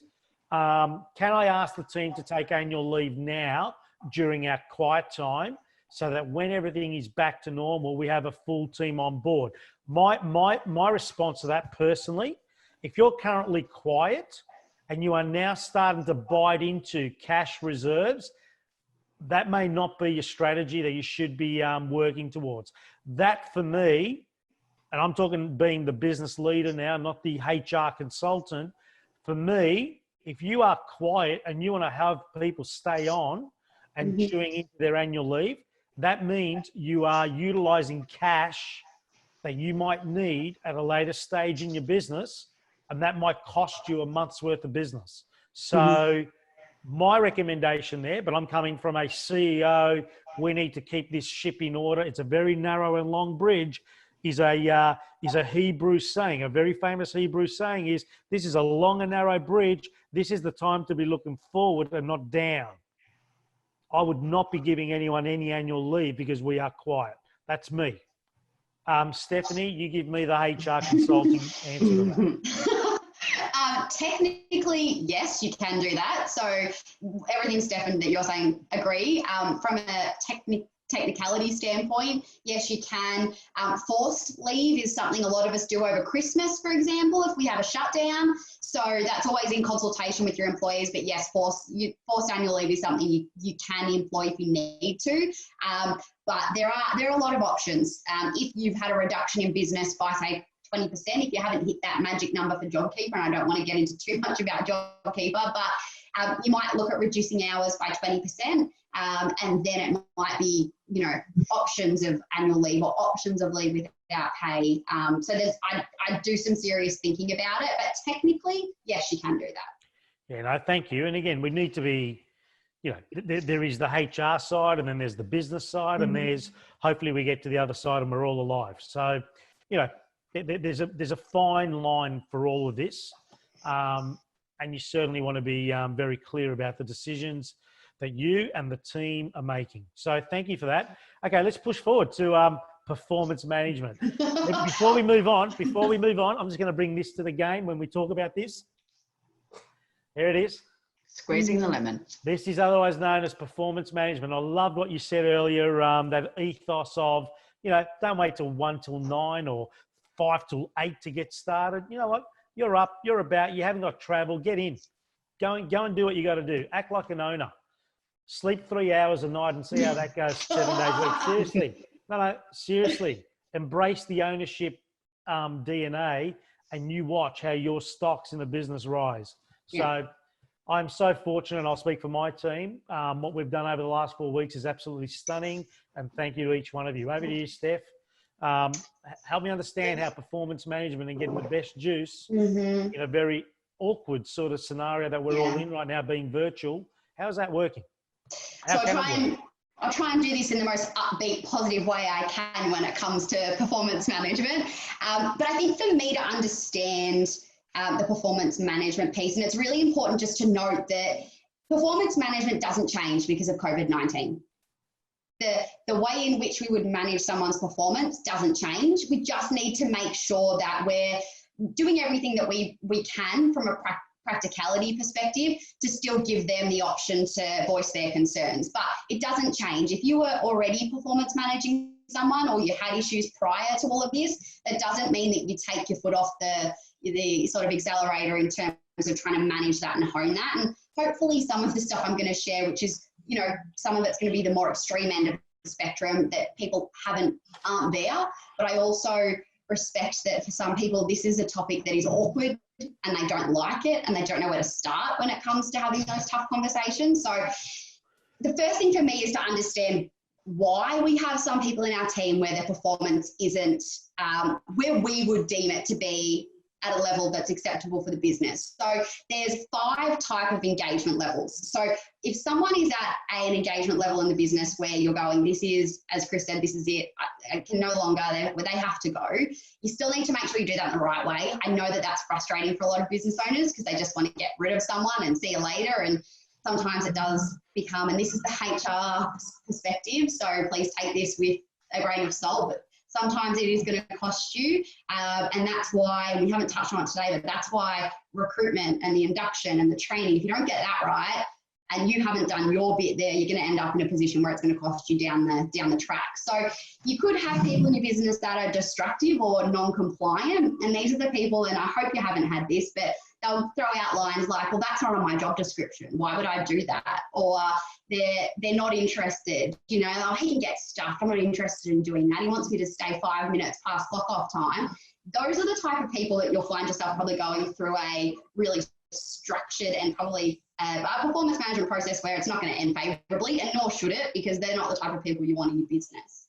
Speaker 1: Can I ask the team to take annual leave now during our quiet time so that when everything is back to normal, we have a full team on board? My response to that personally, if you're currently quiet and you are now starting to bite into cash reserves, that may not be your strategy that you should be working towards. That for me, and I'm talking being the business leader now, not the HR consultant, for me, if you are quiet and you want to have people stay on and chewing into their annual leave, that means you are utilizing cash that you might need at a later stage in your business, and that might cost you a month's worth of business. So my recommendation there, but I'm coming from a CEO, we need to keep this ship in order. It's a very narrow and long bridge, is a Hebrew saying, a very famous Hebrew saying is, this is a long and narrow bridge. This is the time to be looking forward and not down. I would not be giving anyone any annual leave because we are quiet. That's me. Stephanie, you give me the HR consulting answer to that.
Speaker 3: Technically, yes, you can do that. So everything, Stefan, that you're saying, agree. From a technicality standpoint, yes, you can. Forced leave is something a lot of us do over Christmas, for example, if we have a shutdown. So that's always in consultation with your employees. But yes, forced annual leave is something you can employ if you need to. But there are a lot of options. If you've had a reduction in business by, say, 20%, if you haven't hit that magic number for JobKeeper, and I don't want to get into too much about JobKeeper, but you might look at reducing hours by 20%, and then it might be, options of annual leave or options of leave without pay. So I do some serious thinking about it, but technically, yes, you can do that.
Speaker 1: Yeah, no, thank you. And again, we need to be, there is the HR side, and then there's the business side, and there's, hopefully we get to the other side and we're all alive. So, there's a fine line for all of this. And you certainly want to be very clear about the decisions that you and the team are making. So thank you for that. Okay, let's push forward to performance management. Before we move on, I'm just going to bring this to the game when we talk about this. Here it is.
Speaker 2: Squeezing the lemon.
Speaker 1: This is otherwise known as performance management. I loved what you said earlier, that ethos of, don't wait till 1 till 9 or 5 till 8 to get started. You know what? You're up, you're about, you haven't got travel, get in. Go and do what you got to do. Act like an owner. Sleep 3 hours a night and see how that goes 7 days a week. Seriously. No, seriously. Embrace the ownership DNA, and you watch how your stocks in the business rise. So I'm so fortunate, and I'll speak for my team. What we've done over the last 4 weeks is absolutely stunning, and thank you to each one of you. Over to you, Steph. Help me understand how performance management and getting the best juice in a very awkward sort of scenario that we're all in right now, being virtual. How's that working?
Speaker 3: I'll try and do this in the most upbeat, positive way I can when it comes to performance management. But I think for me to understand the performance management piece, and it's really important just to note that performance management doesn't change because of COVID-19. The way in which we would manage someone's performance doesn't change. We just need to make sure that we're doing everything that we can from a practicality perspective to still give them the option to voice their concerns. But it doesn't change. If you were already performance managing someone, or you had issues prior to all of this, that doesn't mean that you take your foot off the sort of accelerator in terms of trying to manage that and hone that. And hopefully some of the stuff I'm going to share, which is, some of it's going to be the more extreme end of the spectrum that people aren't there. But I also respect that for some people, this is a topic that is awkward and they don't like it and they don't know where to start when it comes to having those tough conversations. So the first thing for me is to understand why we have some people in our team where their performance isn't where we would deem it to be at a level that's acceptable for the business. So there's 5 types of engagement levels. So if someone is at an engagement level in the business where you're going, this is, as Chris said, this is it, I can no longer, where they have to go, you still need to make sure you do that in the right way. I know that that's frustrating for a lot of business owners because they just want to get rid of someone and see you later. And sometimes it does become, and this is the HR perspective, so please take this with a grain of salt, but sometimes it is going to cost you, and that's why, we haven't touched on it today, but that's why recruitment and the induction and the training, if you don't get that right and you haven't done your bit there, you're going to end up in a position where it's going to cost you down the track. So you could have people in your business that are destructive or non-compliant, and these are the people, and I hope you haven't had this, but they'll throw out lines like, well, that's not on my job description. Why would I do that? Or they're not interested. Oh, he can get stuff. I'm not interested in doing that. He wants me to stay 5 minutes past clock off time. Those are the type of people that you'll find yourself probably going through a really structured and probably a performance management process where it's not going to end favorably, and nor should it, because they're not the type of people you want in your business.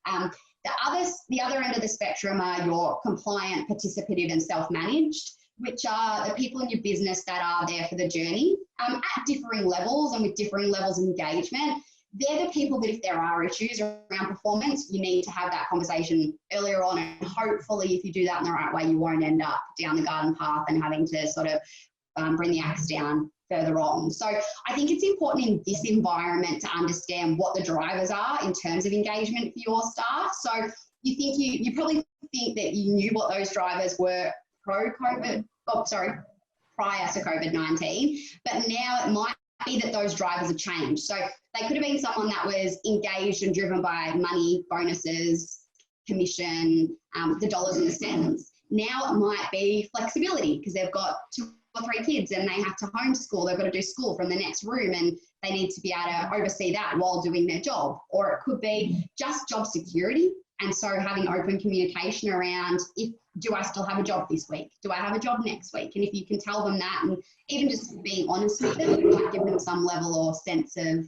Speaker 3: The other end of the spectrum are your compliant, participative, and self-managed, which are the people in your business that are there for the journey at differing levels and with differing levels of engagement. They're the people that if there are issues around performance, you need to have that conversation earlier on, and hopefully if you do that in the right way, you won't end up down the garden path and having to sort of bring the axe down further on. So I think it's important in this environment to understand what the drivers are in terms of engagement for your staff. So you probably think that you knew what those drivers were pre-COVID. prior to COVID-19, but now it might be that those drivers have changed. So they could have been someone that was engaged and driven by money, bonuses, commission, the dollars and the cents. Now it might be flexibility because they've got 2 or 3 kids and they have to homeschool. They've got to do school from the next room and they need to be able to oversee that while doing their job. Or it could be just job security. And so having open communication around, do I still have a job this week? Do I have a job next week? And if you can tell them that, and even just being honest with them, it might give them some level or sense of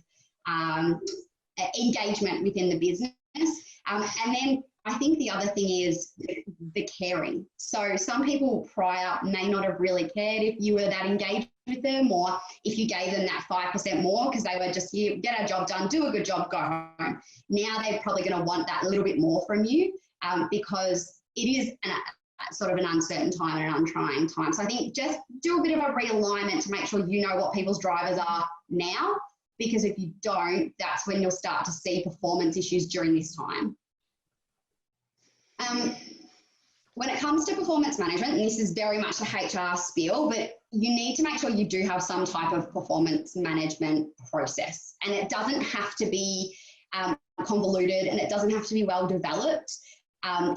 Speaker 3: engagement within the business. And then I think the other thing is the caring. So some people prior may not have really cared if you were that engaged with them, or if you gave them that 5% more because they were just here, get our job done, do a good job, go home. Now they're probably going to want that a little bit more from you because it is sort of an uncertain time and an untrying time. So I think just do a bit of a realignment to make sure you know what people's drivers are now, because if you don't, that's when you'll start to see performance issues during this time. When it comes to performance management, and this is very much the HR spiel, but you need to make sure you do have some type of performance management process. And it doesn't have to be convoluted, and it doesn't have to be well developed.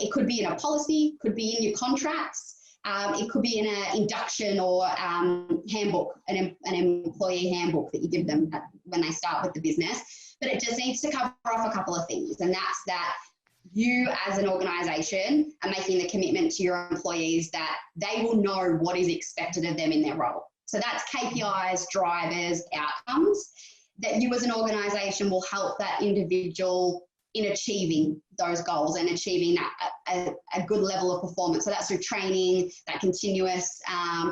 Speaker 3: It could be in a policy, could be in your contracts, it could be in an induction or handbook, an employee handbook that you give them when they start with the business. But it just needs to cover off a couple of things, and that's that you as an organisation are making the commitment to your employees that they will know what is expected of them in their role. So that's KPIs, drivers, outcomes, that you as an organisation will help that individual in achieving those goals and achieving a good level of performance. So that's through training, that continuous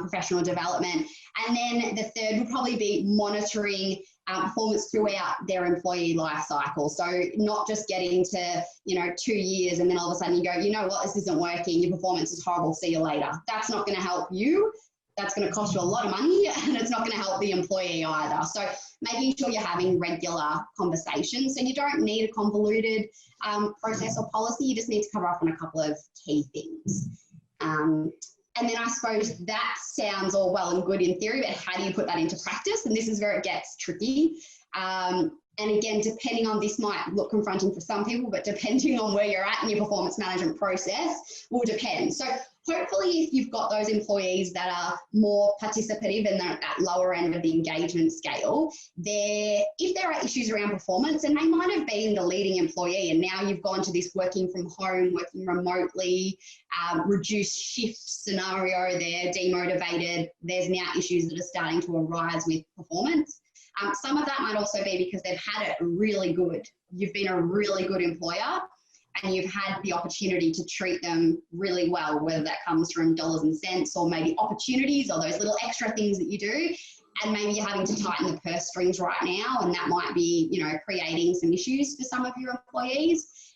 Speaker 3: professional development. And then the third will probably be monitoring performance throughout their employee life cycle. So not just getting to, 2 years and then all of a sudden you go, you know what, this isn't working, your performance is horrible, see you later. That's not going to help you. That's going to cost you a lot of money, and it's not going to help the employee either. So making sure you're having regular conversations. So you don't need a convoluted process or policy. You just need to cover off on a couple of key things. And then I suppose that sounds all well and good in theory, but how do you put that into practice? And this is where it gets tricky. And again, depending on, this might look confronting for some people, but depending on where you're at in your performance management process will depend. So hopefully if you've got those employees that are more participative and they're at that lower end of the engagement scale, if there are issues around performance, and they might have been the leading employee and now you've gone to this working from home, working remotely, reduced shift scenario, they're demotivated, there's now issues that are starting to arise with performance. Some of that might also be because they've had it really good. You've been a really good employer and you've had the opportunity to treat them really well, whether that comes from dollars and cents or maybe opportunities or those little extra things that you do. And maybe you're having to tighten the purse strings right now, and that might be, creating some issues for some of your employees.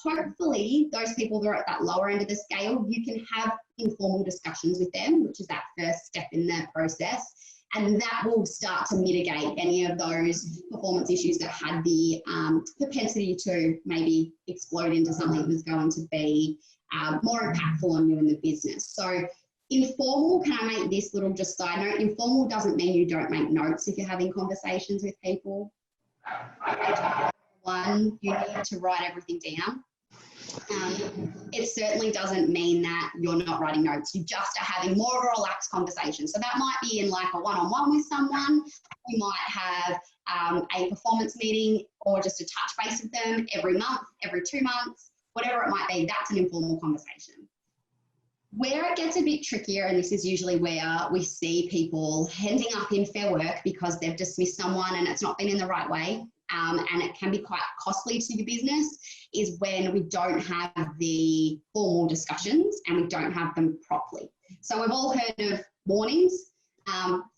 Speaker 3: Hopefully those people that are at that lower end of the scale, you can have informal discussions with them, which is that first step in the process. And that will start to mitigate any of those performance issues that had the propensity to maybe explode into something that's going to be more impactful on you in the business. So informal, can I make this little just side note? Informal doesn't mean you don't make notes if you're having conversations with people. One, you need to write everything down. It certainly doesn't mean that you're not writing notes. You just are having more of a relaxed conversation. So that might be in like a one-on-one with someone. You might have a performance meeting or just a touch base with them every month, every 2 months, whatever it might be. That's an informal conversation. Where it gets a bit trickier, and this is usually where we see people ending up in Fair Work because they've dismissed someone and it's not been in the right way, and it can be quite costly to your business, is when we don't have the formal discussions and we don't have them properly. So we've all heard of warnings,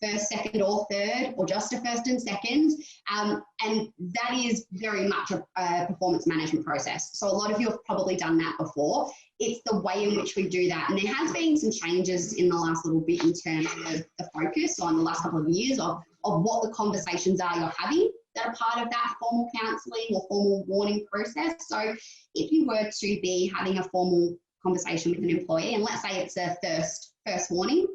Speaker 3: first, second or third, or just a first and second, and that is very much a performance management process. So a lot of you have probably done that before. It's the way in which we do that, and there has been some changes in the last little bit in terms of the focus on the last couple of years of what the conversations are you're having that are part of that formal counselling or formal warning process. So if you were to be having a formal conversation with an employee, and let's say it's a first warning,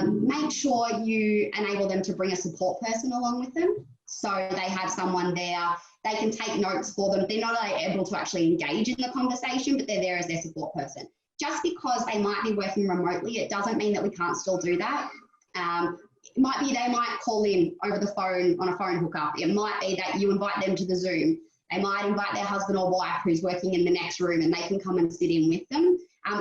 Speaker 3: Make sure you enable them to bring a support person along with them. So they have someone there, they can take notes for them. They're not able to actually engage in the conversation, but they're there as their support person. Just because they might be working remotely, it doesn't mean that we can't still do that. It might be they might call in over the phone on a phone hookup. It might be that you invite them to the Zoom. They might invite their husband or wife who's working in the next room and they can come and sit in with them.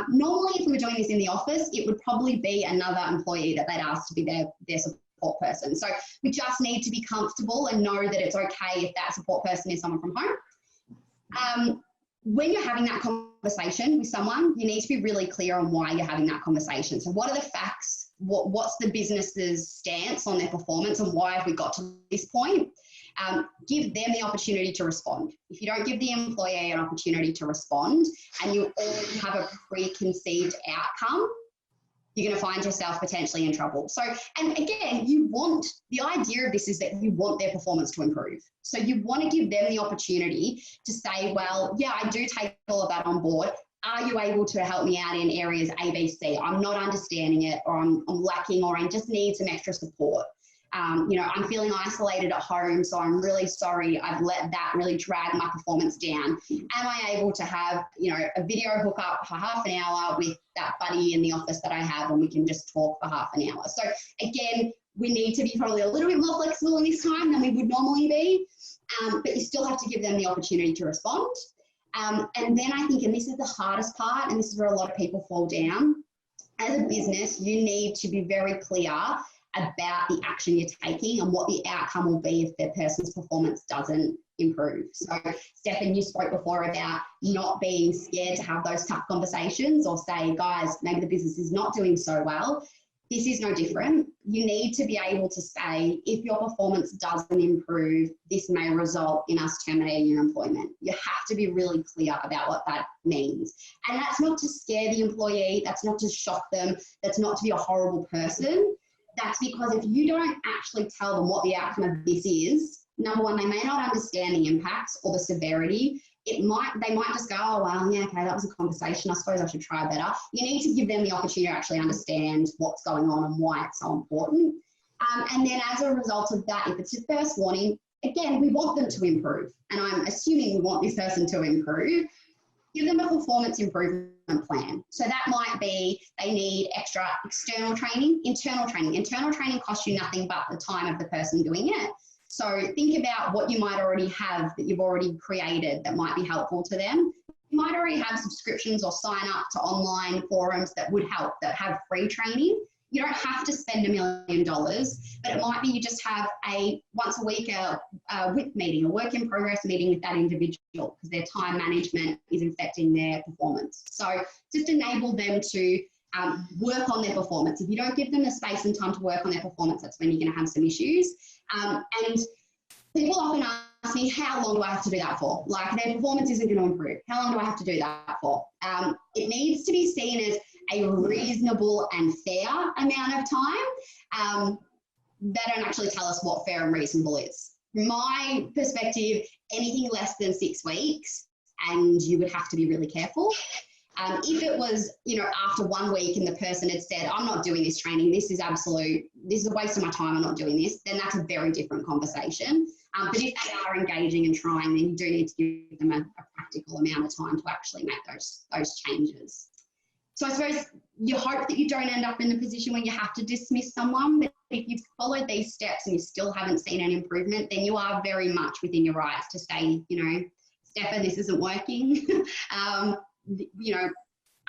Speaker 3: Normally, if we were doing this in the office, it would probably be another employee that they'd ask to be their support person. So we just need to be comfortable and know that it's okay if that support person is someone from home. When you're having that conversation with someone, you need to be really clear on why you're having that conversation. So what are the facts? What's the business's stance on their performance and why have we got to this point? Give them the opportunity to respond. If you don't give the employee an opportunity to respond and you already have a preconceived outcome, you're going to find yourself potentially in trouble. So, and again, the idea of this is that you want their performance to improve. So you want to give them the opportunity to say, well, yeah, I do take all of that on board. Are you able to help me out in areas A, B, C? I'm not understanding it, or I'm lacking, or I just need some extra support. I'm feeling isolated at home, so I'm really sorry. I've let that really drag my performance down. Am I able to have, a video hookup for half an hour with that buddy in the office that I have, and we can just talk for half an hour? So again, we need to be probably a little bit more flexible in this time than we would normally be, but you still have to give them the opportunity to respond. And then I think, and this is the hardest part, and this is where a lot of people fall down, as a business, you need to be very clear about the action you're taking and what the outcome will be if their person's performance doesn't improve. So Stefan, you spoke before about not being scared to have those tough conversations or say, guys, maybe the business is not doing so well. This is no different. You need to be able to say, if your performance doesn't improve, this may result in us terminating your employment. You have to be really clear about what that means. And that's not to scare the employee. That's not to shock them. That's not to be a horrible person. That's because if you don't actually tell them what the outcome of this is, number one, they may not understand the impacts or the severity. They might just go, oh, well, yeah, okay, that was a conversation. I suppose I should try better. You need to give them the opportunity to actually understand what's going on and why it's so important. And then as a result of that, if it's your first warning, again, we want them to improve. And I'm assuming we want this person to improve. Give them a performance improvement plan. So that might be they need extra external training, internal training. Internal training costs you nothing but the time of the person doing it. So think about what you might already have that you've already created that might be helpful to them. You might already have subscriptions or sign up to online forums that would help, that have free training. You don't have to spend $1 million, but it might be you just have once a week a WIP meeting, a work in progress meeting with that individual because their time management is affecting their performance. So just enable them to work on their performance. If you don't give them the space and time to work on their performance, that's when you're going to have some issues. And people often ask me, how long do I have to do that for? Like, their performance isn't going to improve. How long do I have to do that for? It needs to be seen as a reasonable and fair amount of time. They don't actually tell us what fair and reasonable is. From my perspective, anything less than 6 weeks, and you would have to be really careful. If it was, after 1 week and the person had said, I'm not doing this training, this is a waste of my time, I'm not doing this, then that's a very different conversation. But if they are engaging and trying, then you do need to give them a practical amount of time to actually make those changes. So I suppose you hope that you don't end up in the position where you have to dismiss someone, but if you've followed these steps and you still haven't seen an improvement, then you are very much within your rights to say, Stefan, this isn't working.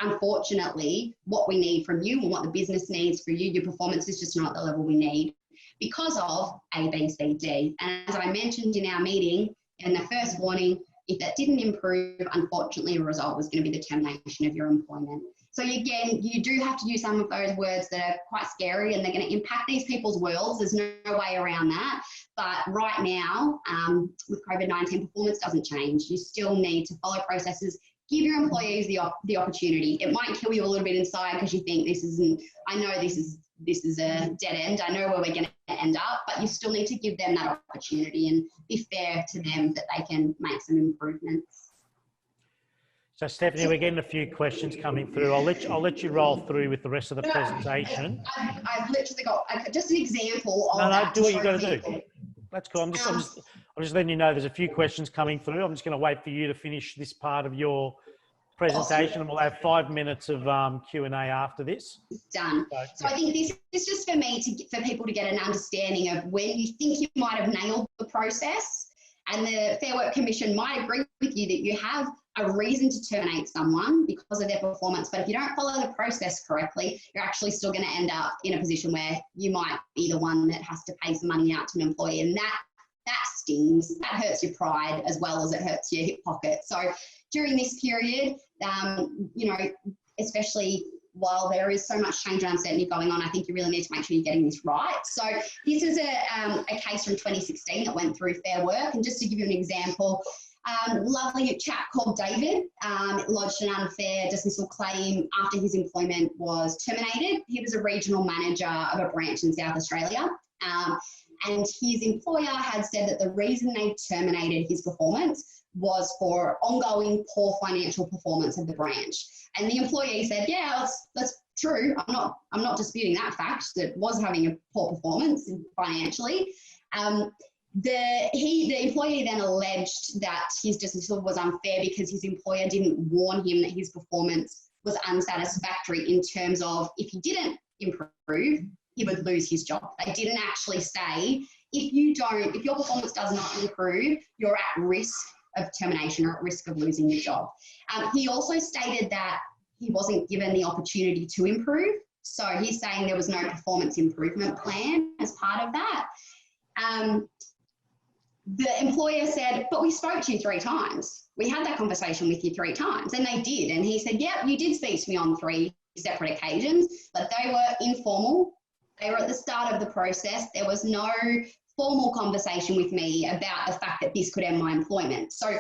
Speaker 3: Unfortunately, what we need from you and what the business needs for you, your performance is just not at the level we need because of A, B, C, D. And as I mentioned in our meeting, in the first warning, if that didn't improve, unfortunately, the result was going to be the termination of your employment. So again, you do have to use some of those words that are quite scary and they're going to impact these people's worlds. There's no way around that. But right now, with COVID-19, performance doesn't change. You still need to follow processes. Give your employees the opportunity. It might kill you a little bit inside because you think this is a dead end. I know where we're going to end up, but you still need to give them that opportunity and be fair to them that they can make some improvements.
Speaker 1: So Stephanie, we're getting a few questions coming through. I'll let you roll through with the rest of the presentation.
Speaker 3: I've literally got just an example of
Speaker 1: No, do what you got to
Speaker 3: people.
Speaker 1: do. That's cool. I'm just letting you know there's a few questions coming through. I'm just going to wait for you to finish this part of your presentation, and we'll have 5 minutes of Q&A after this.
Speaker 3: Done. So I think this is just for me for people to get an understanding of when you think you might have nailed the process, and the Fair Work Commission might agree with you that you have a reason to terminate someone because of their performance. But if you don't follow the process correctly, you're actually still going to end up in a position where you might be the one that has to pay some money out to an employee. And that stings. That hurts your pride as well as it hurts your hip pocket. So during this period, you know, especially while there is so much change and uncertainty going on, I think you really need to make sure you're getting this right. So this is a case from 2016 that went through Fair Work. And just to give you an example, lovely chap called David lodged an unfair dismissal claim after his employment was terminated. He was a regional manager of a branch in South Australia. And his employer had said that the reason they terminated his performance was for ongoing poor financial performance of the branch. And the employee said, yeah, that's true. I'm not disputing that fact, that was having a poor performance financially. The employee then alleged that his dismissal was unfair because his employer didn't warn him that his performance was unsatisfactory in terms of if he didn't improve, he would lose his job. They didn't actually say, if your performance does not improve, you're at risk of termination or at risk of losing your job. He also stated that he wasn't given the opportunity to improve. So he's saying there was no performance improvement plan as part of that. The employer said, but we spoke to you 3 times. We had that conversation with you 3 times. And they did. And he said, yeah, you did speak to me on 3 separate occasions, but they were informal. They were at the start of the process. There was no formal conversation with me about the fact that this could end my employment. So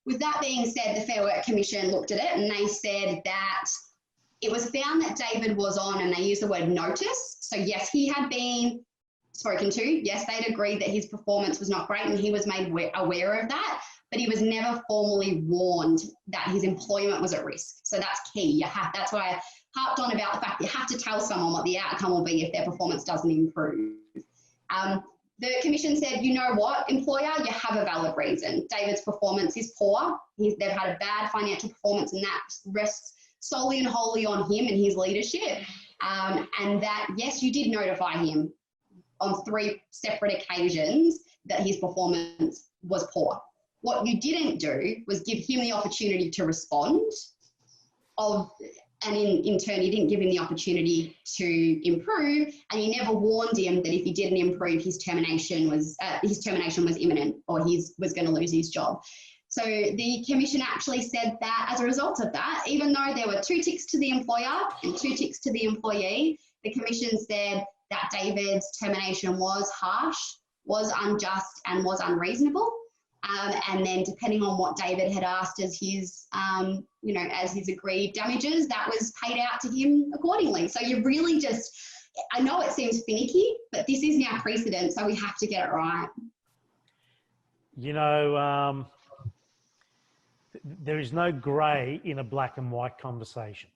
Speaker 3: with that being said, the Fair Work Commission looked at it and they said that it was found that David was on, and they used the word notice. So yes, he had been spoken to. Yes, they'd agreed that his performance was not great and he was made aware of that, but he was never formally warned that his employment was at risk. So that's key. That's why I harped on about the fact that you have to tell someone what the outcome will be if their performance doesn't improve. The commission said, you know what, employer, you have a valid reason. David's performance is poor. They've had a bad financial performance, and that rests solely and wholly on him and his leadership. And that, yes, you did notify him on 3 separate occasions that his performance was poor. What you didn't do was give him the opportunity to respond, and in turn, you didn't give him the opportunity to improve, and you never warned him that if he didn't improve, his termination was imminent, or he was going to lose his job. So the commission actually said that as a result of that, even though there were 2 ticks to the employer and 2 ticks to the employee, the commission said that David's termination was harsh, was unjust, and was unreasonable. And then depending on what David had asked as his, as his agreed damages, that was paid out to him accordingly. So you really just, I know it seems finicky, but this is now precedent, so we have to get it right.
Speaker 1: You know, there is no grey in a black and white conversation.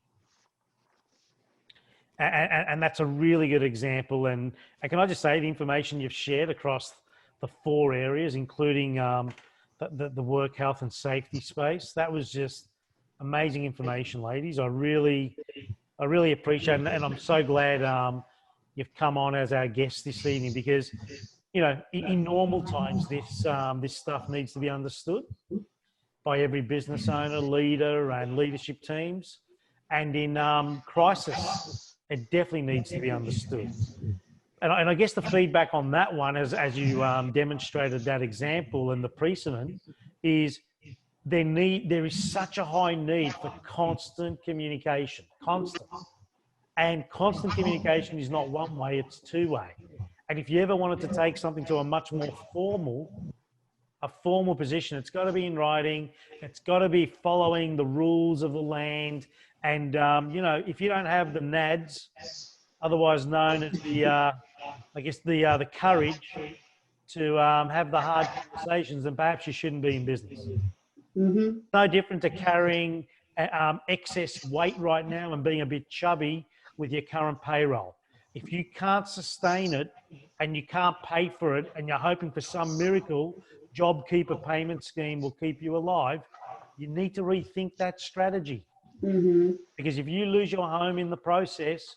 Speaker 1: And that's a really good example. And can I just say, the information you've shared across the 4 areas, including the work health and safety space, that was just amazing information, ladies. I really appreciate it, and I'm so glad you've come on as our guest this evening, because you know, in normal times, this stuff needs to be understood by every business owner, leader, and leadership teams, and in crisis, it definitely needs to be understood. And I guess the feedback on that one, as you demonstrated that example and the precedent, is there is such a high need for constant communication, and constant communication is not one way, it's 2-way. And if you ever wanted to take something to a much more formal position, it's got to be in writing, it's got to be following the rules of the land. And, you know, if you don't have the NADs, otherwise known as the courage to have the hard conversations, then perhaps you shouldn't be in business. Mm-hmm. No different to carrying excess weight right now and being a bit chubby with your current payroll. If you can't sustain it and you can't pay for it and you're hoping for some miracle JobKeeper payment scheme will keep you alive, you need to rethink that strategy. Because if you lose your home in the process,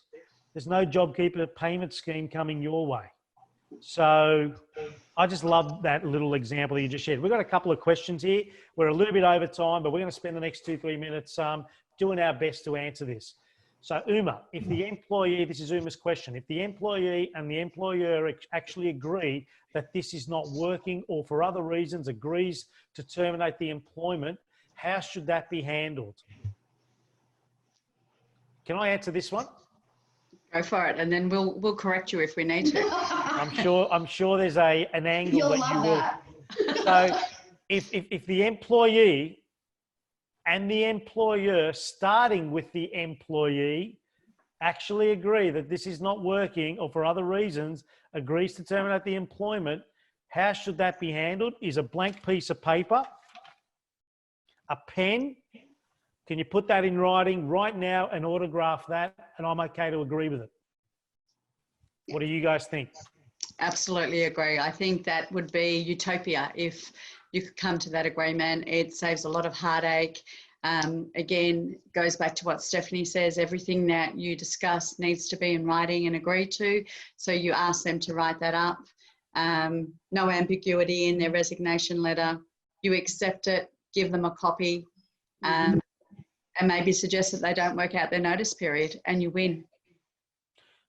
Speaker 1: there's no JobKeeper payment scheme coming your way. So I just love that little example that you just shared. We've got a couple of questions here. We're a little bit over time, but we're going to spend the next 2-3 minutes doing our best to answer this. So Uma, if the employee, this is Uma's question, if the employee and the employer actually agree that this is not working or for other reasons agrees to terminate the employment, how should that be handled? Can I answer this one?
Speaker 2: Go for it, and then we'll correct you if we need to.
Speaker 1: I'm sure there's an angle
Speaker 3: You'll
Speaker 1: that
Speaker 3: love
Speaker 1: you will.
Speaker 3: that.
Speaker 1: So if the employee and the employer, starting with the employee, actually agree that this is not working or for other reasons agrees to terminate the employment, how should that be handled? Is a blank piece of paper, a pen. Can you put that in writing right now and autograph that? And I'm okay to agree with it. What do you guys think?
Speaker 2: Absolutely agree. I think that would be utopia if you could come to that agreement. It saves a lot of heartache. Again, goes back to what Stephanie says, everything that you discuss needs to be in writing and agreed to. So you ask them to write that up. No ambiguity in their resignation letter. You accept it, give them a copy, and maybe suggest that they don't work out their notice period, and you win.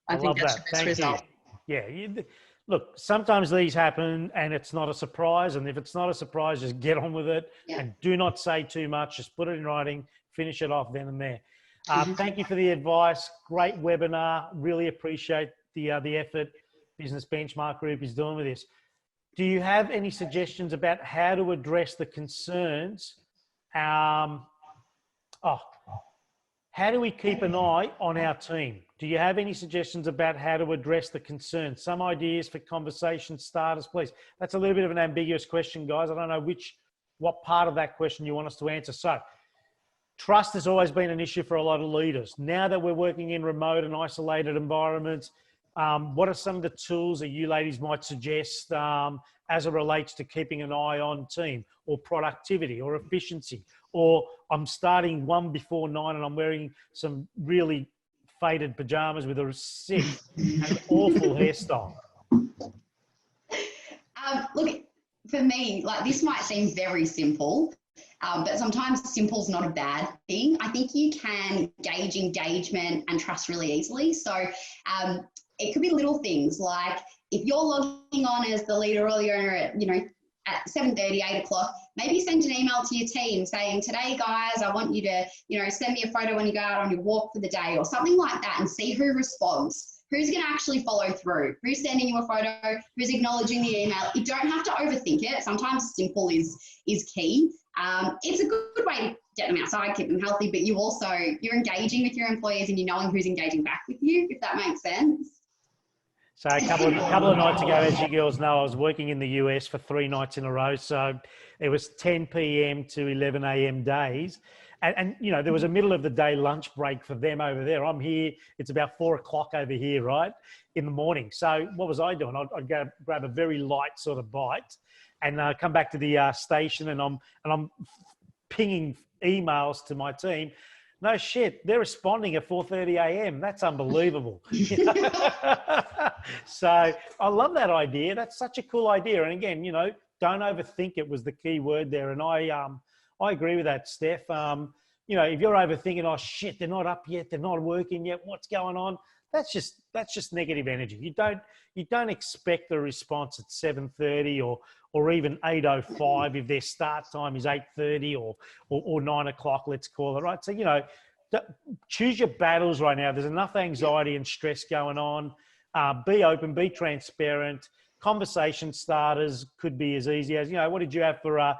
Speaker 2: I think that's the best result.
Speaker 1: Yeah, look, sometimes these happen and it's not a surprise. And if it's not a surprise, just get on with it and do not say too much. Just put it in writing, finish it off then and there. Thank you for the advice. Great webinar. Really appreciate the effort Business Benchmark Group is doing with this. Do you have any suggestions about how to address the concerns? How do we keep an eye on our team? Do you have any suggestions about how to address the concerns? Some ideas for conversation starters, please. That's a little bit of an ambiguous question, guys. I don't know what part of that question you want us to answer. So, trust has always been an issue for a lot of leaders. Now that we're working in remote and isolated environments, what are some of the tools that you ladies might suggest as it relates to keeping an eye on team or productivity or efficiency? Or I'm starting 1 before 9 and I'm wearing some really faded pajamas with a sick and awful hairstyle.
Speaker 3: Look, for me, like this might seem very simple, but sometimes simple's not a bad thing. I think you can gauge engagement and trust really easily. So it could be little things like if you're logging on as the leader earlier at, at 7:30, 8 o'clock, maybe send an email to your team saying, today, guys, I want you to, send me a photo when you go out on your walk for the day or something like that and see who responds. Who's going to actually follow through? Who's sending you a photo? Who's acknowledging the email? You don't have to overthink it. Sometimes simple is key. It's a good way to get them outside, keep them healthy, but you're engaging with your employees and you're knowing who's engaging back with you, if that makes sense.
Speaker 1: So a couple of nights ago, as you girls know, I was working in the US for 3 nights in a row. So it was 10 p.m. to 11 a.m. days. And there was a middle of the day lunch break for them over there. I'm here. It's about 4 o'clock over here, right, in the morning. So what was I doing? I'd go grab a very light sort of bite and come back to the station and I'm pinging emails to my team. No shit, they're responding at 4:30 a.m. That's unbelievable. So I love that idea. That's such a cool idea. And again, don't overthink it was the key word there. And I agree with that, Steph. If you're overthinking, oh shit, they're not up yet, they're not working yet, what's going on? That's just negative energy. You don't expect a response at 7:30 or even 8:05 if their start time is 8:30 or 9 o'clock, let's call it, right? So, choose your battles right now. There's enough anxiety and stress going on. Be open, be transparent. Conversation starters could be as easy as, what did you have for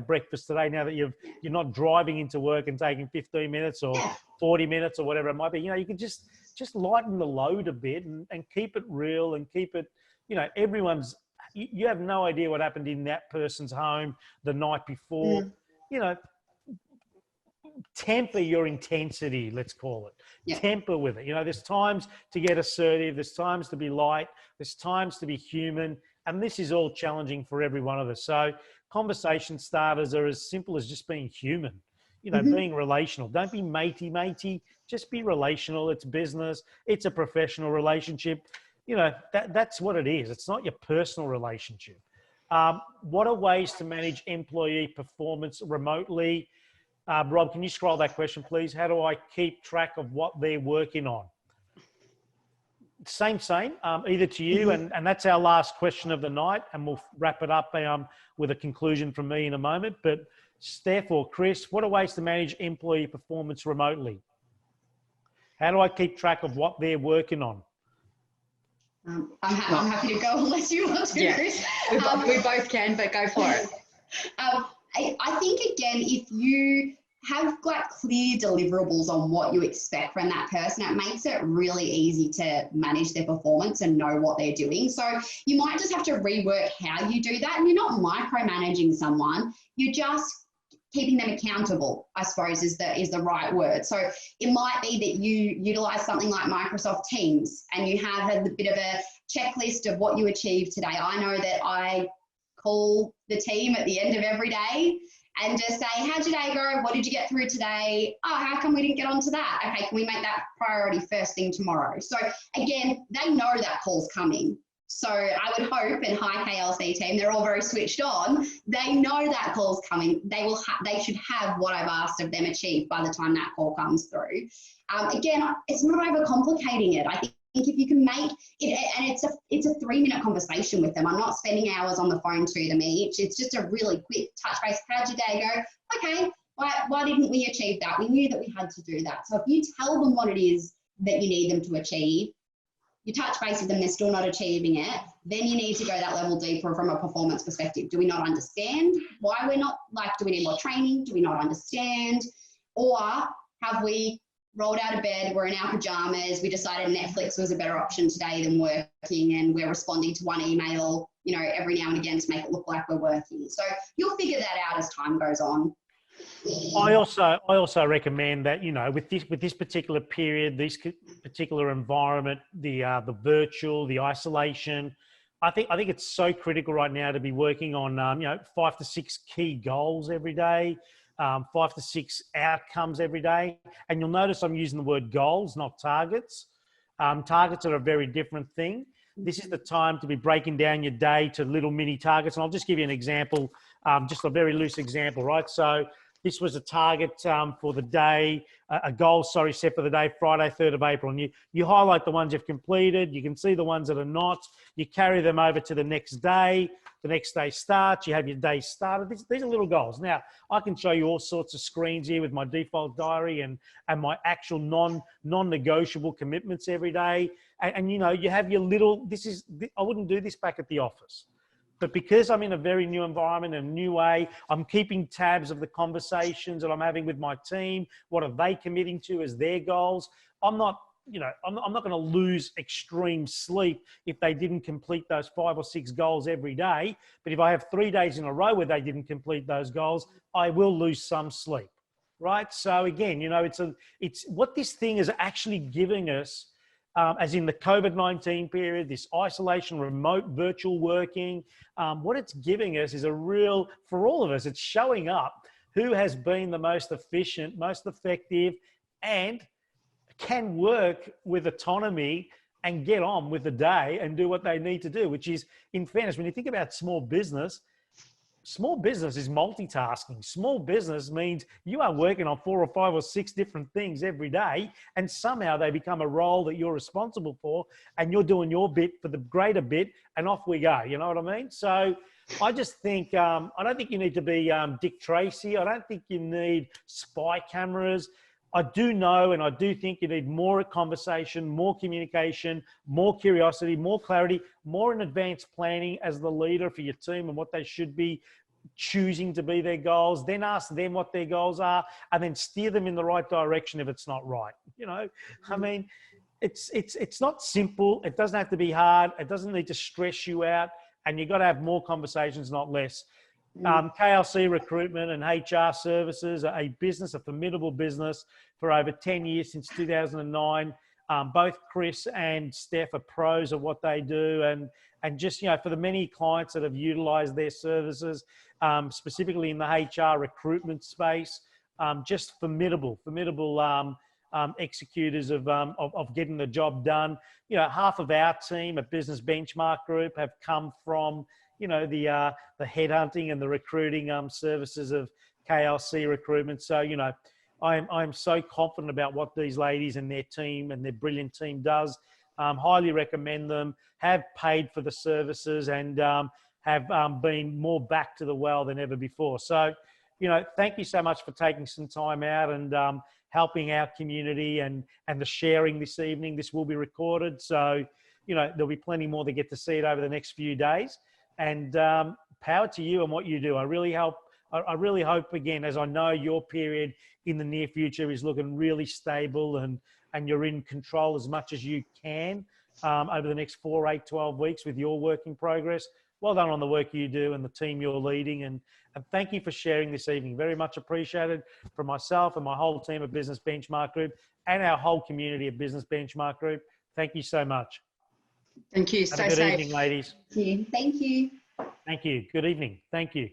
Speaker 1: breakfast today? Now that you're not driving into work and taking 15 minutes or 40 minutes or whatever it might be, you can just lighten the load a bit and keep it real and keep it, you have no idea what happened in that person's home the night before. temper your intensity, let's call it.
Speaker 3: Yeah.
Speaker 1: Temper with it. You know, there's times to get assertive, there's times to be light, there's times to be human, and this is all challenging for every one of us. So conversation starters are as simple as just being human, you know, being relational. Don't be matey, just be relational. It's business, it's a professional relationship. You know, that's what it is. It's not your personal relationship. What are ways to manage employee performance remotely? Rob, can you scroll that question, please? How do I keep track of what they're working on? Same, either to you. And that's our last question of the night. And we'll wrap it up with a conclusion from me in a moment. But Steph or Chris, what are ways to manage employee performance remotely? How do I keep track of what they're working on?
Speaker 3: I'm happy to go unless you want to, Chris.
Speaker 2: We both can, but go for it.
Speaker 3: I think, again, if you have like clear deliverables on what you expect from that person, it makes it really easy to manage their performance and know what they're doing. So you might just have to rework how you do that. And you're not micromanaging someone, you're just keeping them accountable, I suppose is the right word. So it might be that you utilize something like Microsoft Teams and you have a bit of a checklist of what you achieved today. I know that I call the team at the end of every day and just say, how'd your day go? What did you get through today? Oh, how come we didn't get onto that? Okay, can we make that priority first thing tomorrow? So again, they know that call's coming. So I would hope, and hi KLC team, they're all very switched on. They know that call's coming. They should have what I've asked of them achieved by the time that call comes through. Again, it's not overcomplicating it. I think if you can make it, and it's a 3-minute conversation with them. I'm not spending hours on the phone to them each. It's just a really quick touch base. How'd your day go? Okay, why didn't we achieve that? We knew that we had to do that. So if you tell them what it is that you need them to achieve, you touch base with them, they're still not achieving it, then you need to go that level deeper from a performance perspective. Do we not understand why we're not, like, do we need more training? Do we not understand? Or have we rolled out of bed, we're in our pajamas, we decided Netflix was a better option today than working, and we're responding to one email, you know, every now and again to make it look like we're working. So you'll figure that out as time goes on.
Speaker 1: I also recommend that, you know, with this particular period, this particular environment, the virtual, the isolation, I think it's so critical right now to be working on 5 to 6 key goals every day, 5 to 6 outcomes every day. And you'll notice I'm using the word goals, not targets. Targets are a very different thing. This is the time to be breaking down your day to little mini targets. And I'll just give you an example, just a very loose example, right? So this was a target for the day, a goal, set for the day, Friday, 3rd of April. And you highlight the ones you've completed. You can see the ones that are not. You carry them over to the next day. The next day starts. You have your day started. These are little goals. Now, I can show you all sorts of screens here with my default diary and my actual non-negotiable commitments every day. And, you know, you have your little, I wouldn't do this back at the office. But because I'm in a very new environment, a new way, I'm keeping tabs of the conversations that I'm having with my team. What are they committing to as their goals? I'm not going to lose extreme sleep if they didn't complete those 5 or 6 goals every day. But if I have 3 days in a row where they didn't complete those goals, I will lose some sleep, right? So again, you know, it's what this thing is actually giving us. As in the COVID-19 period, this isolation, remote virtual working, what it's giving us is for all of us, it's showing up who has been the most efficient, most effective, and can work with autonomy and get on with the day and do what they need to do, which is, in fairness, when you think about small business is multitasking. Small business means you are working on 4 or 5 or 6 different things every day, and somehow they become a role that you're responsible for, and you're doing your bit for the greater bit, and off we go. You know what I mean? So I just think, I don't think you need to be Dick Tracy. I don't think you need spy cameras. I do know, and I do think you need more conversation, more communication, more curiosity, more clarity, more in advance planning as the leader for your team and what they should be choosing to be their goals. Then ask them what their goals are, and then steer them in the right direction if it's not right. You know, I mean, it's not simple. It doesn't have to be hard. It doesn't need to stress you out, and you've got to have more conversations, not less. KLC Recruitment and HR Services, a business, a formidable business for over 10 years, since 2009. Both Chris and Steph are pros at what they do, and just, for the many clients that have utilised their services, specifically in the HR recruitment space, just formidable executors of getting the job done. Half of our team at Business Benchmark Group have come from the headhunting and the recruiting services of KLC Recruitment. So I'm so confident about what these ladies and their team and their brilliant team does. Highly recommend them. Have paid for the services and have been more back to the well than ever before. So, thank you so much for taking some time out and helping our community and the sharing this evening. This will be recorded, so there'll be plenty more to get to see it over the next few days. And power to you and what you do. I really hope, again, as I know your period in the near future is looking really stable and you're in control as much as you can over the next 4, 8, 12 weeks with your work in progress. Well done on the work you do and the team you're leading. And thank you for sharing this evening. Very much appreciated from myself and my whole team at Business Benchmark Group and our whole community at Business Benchmark Group. Thank you so much.
Speaker 2: Thank you.
Speaker 1: Have a good evening, ladies.
Speaker 3: Thank you.
Speaker 1: Thank you. Good evening. Thank you.